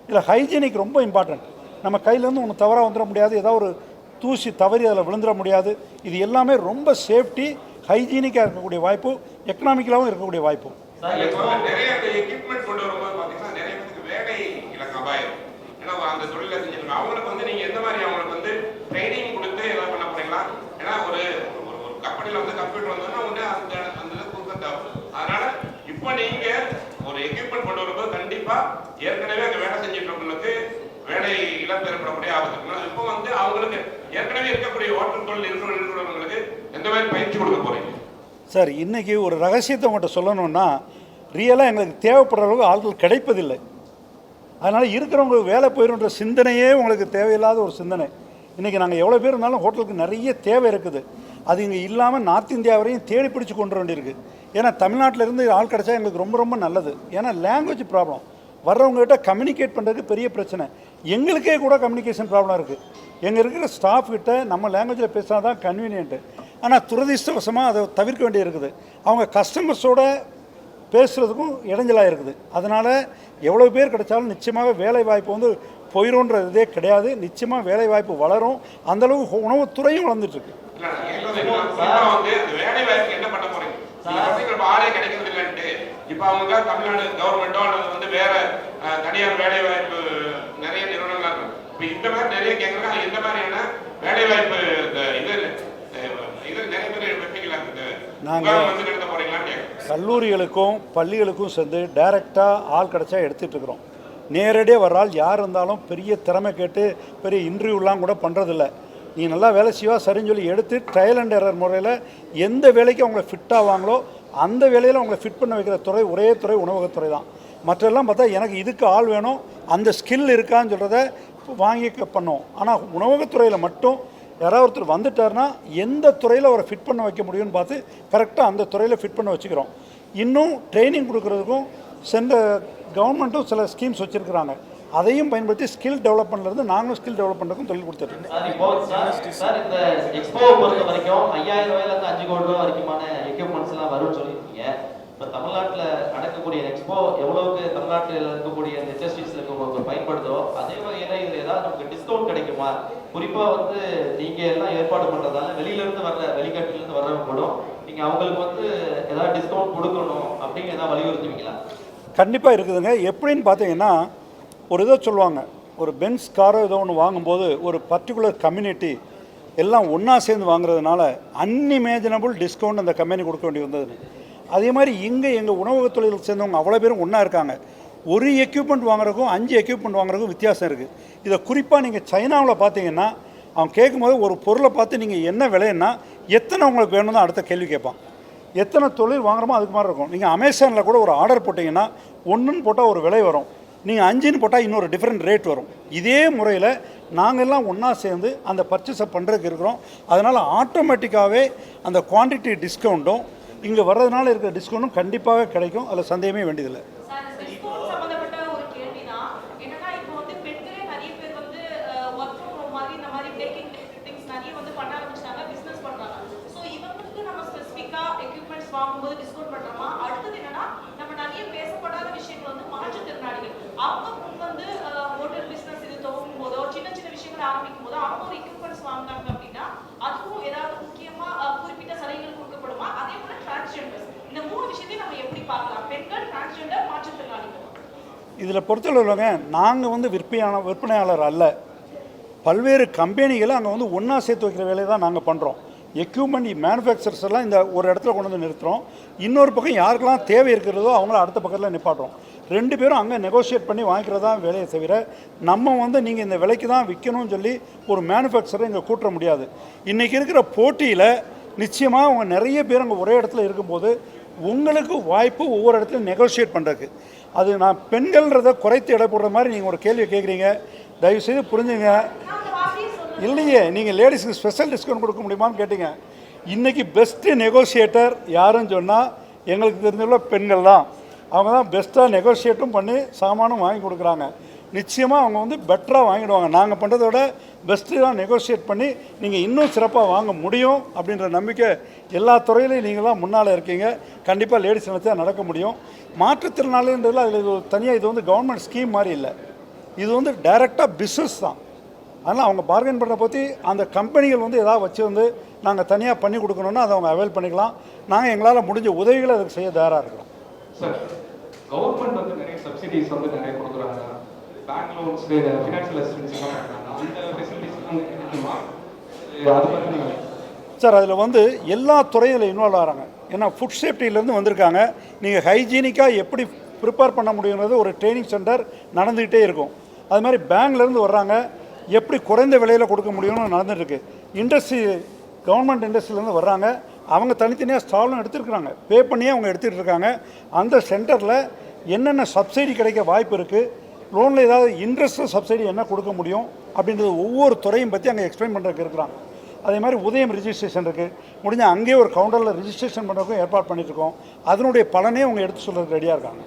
இல்லை ஹைஜீனிக் ரொம்ப இம்பார்ட்டன்ட். நம்ம கையிலேருந்து ஒன்று தவறாக வந்துட முடியாது, ஏதாவது ஒரு தூசி தவறி அதில் விழுந்துட முடியாது. இது எல்லாமே ரொம்ப சேஃப்டி, ஹைஜீனிக்காக இருக்கக்கூடிய வாய்ப்பு, எக்கனாமிக்கலாகவும் இருக்கக்கூடிய வாய்ப்பு. நிறைய எக்யூப்மெண்ட் கொண்டு வரும்போது பார்த்தீங்கன்னா நிறைய பேருக்கு வேலை இலக்கு அபாயம். ஏன்னா அந்த தொழிலை செஞ்சுருக்காங்க, அவங்களுக்கு வந்து நீங்கள் எந்த மாதிரி அவங்களுக்கு வந்து ட்ரைனிங் கொடுத்து எதாவது பண்ண போறீங்களா? ஏன்னா ஒரு ஒரு கம்பெனியில் வந்து கம்ப்யூட்டர் வந்தோன்னா ஒன்று அந்த அந்த இதை கொடுக்க தேவை. அதனால இப்போ நீங்கள் ஒரு எக்யூப்மெண்ட் கொண்டு வரும்போது கண்டிப்பாக ஏற்கனவே அங்கே வேலை செஞ்சுட்டு இருக்கவங்களுக்கு வேலை இழப்பு ஏற்படக்கூடிய ஆபத்து. இப்போ வந்து அவங்களுக்கு ஏற்கனவே இருக்கக்கூடிய ஹோட்டல் தொழில் இருக்கிறவங்களுக்கு எந்த மாதிரி பயிற்சி கொடுக்க போறீங்க? சார், இன்றைக்கி ஒரு ரகசியத்தை உங்கள்கிட்ட சொல்லணுன்னா, ரியலாக எங்களுக்கு தேவைப்படுற அளவுக்கு ஆட்கள் கிடைப்பதில்லை. அதனால் இருக்கிறவங்களுக்கு வேலை போயிடும்ன்ற சிந்தனையே உங்களுக்கு தேவையில்லாத ஒரு சிந்தனை. இன்றைக்கி நாங்கள் எவ்வளோ பேர் இருந்தாலும் ஹோட்டலுக்கு நிறைய தேவை இருக்குது. அது இங்கே இல்லாமல் நார்த் இந்தியா வரையும் தேடி பிடிச்சி கொண்டு வர வேண்டியிருக்கு. ஏன்னா தமிழ்நாட்டிலேருந்து ஆள் கிடச்சா எங்களுக்கு ரொம்ப ரொம்ப நல்லது. ஏன்னா லாங்குவேஜ் ப்ராப்ளம், வர்றவங்ககிட்ட கம்யூனிகேட் பண்ணுறதுக்கு பெரிய பிரச்சனை. எங்களுக்கே கூட கம்யூனிகேஷன் ப்ராப்ளம் இருக்குது. எங்கள் இருக்கிற ஸ்டாஃப் கிட்ட நம்ம லாங்குவேஜில் பேசினா தான் கன்வீனியன்ட்டு. ஆனால் துரதிர்ஷ்டவசமாக அதை தவிர்க்க வேண்டிய இருக்குது. அவங்க கஸ்டமர்ஸோட பேசுகிறதுக்கும் இடைஞ்சலாக இருக்குது. அதனால் எவ்வளோ பேர் கிடைச்சாலும் நிச்சயமாக வேலை வாய்ப்பு வந்து போயிடும்ன்ற இதே கிடையாது. நிச்சயமாக வேலை வாய்ப்பு வளரும். அந்தளவுக்கு உணவுத்துறையும் வளர்ந்துட்டுருக்கு. வேலை வாய்ப்பு என்ன பண்ண போறீங்க? ஆளே கிடைக்கிறது இல்லைன்ட்டு இப்போ அவங்க தமிழ்நாடு கவர்மெண்ட்டோ அல்லது வந்து வேற தனியார் வேலை வாய்ப்பு நிறைய நிறுவனங்கள் இருக்கும். இப்போ இந்த மாதிரி நிறைய கேட்குறாங்க, இந்த மாதிரியான வேலை வாய்ப்பு இது நிறைய பேர் வைப்பீங்களா? நாங்கள் வந்து நடத்த போறீங்களான்னு கல்லூரிகளுக்கும் பள்ளிகளுக்கும் சேர்ந்து டைரெக்டாக ஆள் கிடச்சா எடுத்துகிட்டு இருக்கிறோம். நேரடியாக வர்ற ஆள் யார் இருந்தாலும் பெரிய திறமை கேட்டு பெரிய இன்டர்வியூலாம் கூட பண்ணுறதில்ல. நீ நல்லா வேலை செய்வா சரின்னு சொல்லி எடுத்து ட்ரையல் அண்ட் எரர் முறையில் எந்த வேலைக்கு அவங்கள ஃபிட் ஆவாங்களோ அந்த வேலையில் அவங்கள ஃபிட் பண்ண வைக்கிற துறை ஒரே துறை உணவகத்துறை தான். மற்றெல்லாம் பார்த்தா எனக்கு இதுக்கு ஆள் வேணும், அந்த ஸ்கில் இருக்கான்னு சொல்கிறத வாங்கி பண்ணோம். ஆனால் உணவகத்துறையில் மட்டும் யாராவது ஒருத்தர் வந்துட்டார்னா எந்த துறையில் அவரை ஃபிட் பண்ண வைக்க முடியும்னு பார்த்து கரெக்டாக அந்த துறையில் ஃபிட் பண்ண வச்சுக்கிறோம். இன்னும் ட்ரைனிங் கொடுக்குறதுக்கும் சென்ற கவர்மெண்ட்டும் சில ஸ்கீம்ஸ் வச்சுருக்குறாங்க. அதையும் பயன்படுத்தி ஸ்கில் டெவலப்மெண்ட்லேருந்து நாங்களும் ஸ்கில் டெவலப் பண்ணுறதுக்கும் தொழில் கொடுத்துருக்கோம். சார், இந்த எக்ஸ்போ பொறுத்த வரைக்கும் 5000 ரூபாயிலேருந்து 5 கோடி ரூபாய் வரைக்குமான எக்யூப்மெண்ட்ஸ்லாம் வரும்னு சொல்லியிருக்கீங்க. இப்போ தமிழ்நாட்டில் நடக்கக்கூடிய எக்ஸ்போ எவ்வளவுக்கு தமிழ்நாட்டில் இருக்கக்கூடிய இந்த இண்டஸ்ட்ரீஸில் இருக்கவங்களுக்கு பயன்படுதோ அதே வகையில் இதில் ஏதாவது நமக்கு டிஸ்கவுண்ட் கிடைக்குமா? குறிப்பாக வந்து நீங்கள் எல்லாம் ஏற்பாடு பண்ணுறதால வெளியிலேருந்து வர்ற வெளிநாட்டிலேருந்து வர்றவங்க கூட நீங்கள் அவங்களுக்கு வந்து ஏதாவது டிஸ்கவுண்ட் கொடுக்கணும் அப்படின்னு ஏதாவது வலியுறுத்துவீங்களா? கண்டிப்பாக இருக்குதுங்க. எப்படின்னு பார்த்தீங்கன்னா, ஒரு இதை சொல்லுவாங்க, ஒரு பென்ஸ் காரோ ஏதோ ஒன்று வாங்கும்போது ஒரு பர்டிகுலர் கம்யூனிட்டி எல்லாம் ஒன்றா சேர்ந்து வாங்குறதுனால அன்இமேஜினபிள் டிஸ்கவுண்ட் அந்த கம்பெனி கொடுக்க வேண்டி வந்தது. அதே மாதிரி இங்கே எங்கள் உணவகத் தொழிலுக்கு சேர்ந்தவங்க அவ்வளோ பேரும் ஒன்றா இருக்காங்க. ஒரு எக்யூப்மெண்ட் வாங்குறதுக்கும் 5 எக்யூப்மெண்ட் வாங்குறதுக்கும் வித்தியாசம் இருக்குது. இதை குறிப்பாக நீங்கள் சைனாவில் பார்த்தீங்கன்னா அவன் கேட்கும்போது ஒரு பொருளை பார்த்து நீங்கள் என்ன விலைன்னா எத்தனை உங்களுக்கு வேணும் தான் அடுத்த கேள்வி கேட்பான். எத்தனை தொழில் வாங்குறோமோ அதுக்கு மாதிரி இருக்கும். நீங்கள் அமேசானில் கூட ஒரு ஆர்டர் போட்டிங்கன்னா 1ன்னு போட்டால் ஒரு விலை வரும், நீங்கள் 5ன்னு போட்டால் இன்னொரு டிஃப்ரெண்ட் ரேட் வரும். இதே முறையில் நாங்கள் எல்லாம் ஒன்றா சேர்ந்து அந்த பர்ச்சேஸை பண்ணுறதுக்கு இருக்கிறோம். அதனால் ஆட்டோமேட்டிக்காகவே அந்த குவான்டிட்டி டிஸ்கவுண்ட்டும் இங்கே வர்றதுனால இருக்கிற டிஸ்கவுண்ட்டும் கண்டிப்பாக கிடைக்கும். அதில் சந்தேகமே வேண்டியதில்லை. வாங்கும்போது டிஸ்கவுண்ட் பண்றோமா? அடுத்தது என்னன்னா, நம்ம நிறைய பேசப்படாத விஷயங்கள் வந்து மாற்றுத்திறனாளிகள் அவங்க வந்து ஹோட்டல் பிசினஸ் இது துவங்கும் போதோ சின்ன சின்ன விஷயங்கள் ஆரம்பிக்கும் போதோ அவங்க ஒரு எக்யூப்மெண்ட்ஸ் வாங்கினாங்க அப்படின்னா அதுவும் ஏதாவது முக்கியமா குறிப்பிட்ட சலுகைகள் கொடுக்கப்படுமா? அதே போல டிரான்ஸ்ஜெண்டர்ஸ், இந்த 3 விஷயத்தையும் நம்ம எப்படி இதில் பொறுத்தளவுலங்க நாங்கள் வந்து விற்பனையாளர் அல்ல, பல்வேறு கம்பெனிகளை அங்கே வந்து ஒன்றா சேர்த்து வைக்கிற வேலையை தான் நாங்கள் பண்ணுறோம். எக்யூப்மெண்ட் மேனுஃபேக்சர்ஸ் எல்லாம் இந்த ஒரு இடத்துல கொண்டு வந்து நிறுத்துகிறோம். இன்னொரு பக்கம் யாருக்கெல்லாம் தேவை இருக்கிறதோ அவங்கள அடுத்த பக்கத்தில் நிப்பாட்டுறோம். 2 பேரும் அங்கே நெகோஷியேட் பண்ணி வாங்கிக்கிறதா வேலையை தவிர நம்ம வந்து நீங்கள் இந்த விலைக்கு தான் விற்கணும்னு சொல்லி ஒரு மேனுஃபேக்சரை இங்கே கூட்ட முடியாது. இன்றைக்கி இருக்கிற போட்டியில் நிச்சயமாக அவங்க நிறைய பேர் அங்கே ஒரே இடத்துல இருக்கும்போது உங்களுக்கு வாய்ப்பு ஒவ்வொரு இடத்துலையும் நெகோஷியேட் பண்ணுறதுக்கு. அது நான் பெண்கள்ன்றதை குறைத்து எடை போடுற மாதிரி நீங்கள் ஒரு கேள்வி கேட்குறீங்க, தயவுசெய்து புரிஞ்சுங்க. இல்லையே, நீங்கள் லேடிஸுக்கு ஸ்பெஷல் டிஸ்கவுண்ட் கொடுக்க முடியுமான்னு கேட்டிங்க. இன்றைக்கி பெஸ்ட்டு நெகோஷியேட்டர் யாருன்னு சொன்னால் எங்களுக்கு தெரிஞ்சவங்கள பெண்கள் தான். அவங்க தான் பெஸ்ட்டாக நெகோஷியேட்டும் பண்ணி சாமானும் வாங்கி கொடுக்குறாங்க. நிச்சயமாக அவங்க வந்து பெட்டராக வாங்கிடுவாங்க. நாங்கள் பண்ணுறத விட பெஸ்ட்டு தான் நெகோஷியேட் பண்ணி நீங்கள் இன்னும் சிறப்பாக வாங்க முடியும் அப்படின்ற நம்பிக்கை எல்லா துறையிலையும் நீங்கள் தான் முன்னால் இருக்கீங்க. கண்டிப்பாக லேடிஸ் நினச்சா நடக்க முடியும். மாற்றுத்திறனாளின்றதில் அதில் இது தனியாக இது வந்து கவர்மெண்ட் ஸ்கீம் மாதிரி இல்லை, இது வந்து டைரெக்டாக பிஸ்னஸ் தான். அதனால் அவங்க பார்கெயின் பண்ணுற பற்றி அந்த கம்பெனிகள் வந்து எதாவது வச்சு வந்து நாங்கள் தனியாக பண்ணி கொடுக்கணுன்னா அதை அவங்க அவைல் பண்ணிக்கலாம். நாங்கள் எங்களால் முடிஞ்ச உதவிகளை அதுக்கு செய்ய தயாராக இருக்கிறோம். சார், கவர்மெண்ட் வந்து நிறைய சப்சிடிஸ் வந்து நிறைய கொடுக்குறாங்க, பேங்க் லோன்ஸ், ஃபினான்ஷியல் அசிஸ்டன்ஸ் எல்லாம் பண்ணுறாங்க. அந்த ஃபெசிலிட்டிஸ்லாம் கிடைக்குமா? அது பற்றி சார், அதில் வந்து எல்லா துறையில் இன்வால்வ் ஆகிறாங்க. ஏன்னா ஃபுட் சேஃப்டியிலேருந்து வந்திருக்காங்க. நீங்கள் ஹைஜீனிக்காக எப்படி ப்ரிப்பேர் பண்ண முடியுங்கிறது ஒரு ட்ரைனிங் சென்டர் நடந்துக்கிட்டே இருக்கும். அது மாதிரி பேங்க்லேருந்து வர்றாங்க, எப்படி குறைந்த விலையில் கொடுக்க முடியும்னு நடந்துகிட்ருக்கு. இண்டஸ்ட்ரி, கவர்மெண்ட் இண்டஸ்ட்ரியிலேருந்து வர்றாங்க, அவங்க தனித்தனியாக ஸ்டாலும் எடுத்துருக்குறாங்க, பே பண்ணியே அவங்க எடுத்துகிட்டு இருக்காங்க. அந்த சென்டரில் என்னென்ன சப்சிடி கிடைக்க வாய்ப்பு இருக்குது, லோனில் ஏதாவது இன்ட்ரெஸ்ட் சப்சிடி என்ன கொடுக்க முடியும் அப்படின்றது ஒவ்வொரு துறையும் பற்றி அங்கே எக்ஸ்பிளைன் பண்ணுறதுக்கு இருக்கிறாங்க. அதே மாதிரி உதயம் ரிஜிஸ்ட்ரேஷன் இருக்குது, முடிஞ்சால் அங்கேயே ஒரு கவுண்டரில் ரிஜிஸ்ட்ரேஷன் பண்ணுறதுக்கும் ஏற்பாடு பண்ணிட்டுருக்கோம். அதனுடைய பலனே அவங்க எடுத்து சொல்கிறதுக்கு ரெடியாக இருக்காங்க.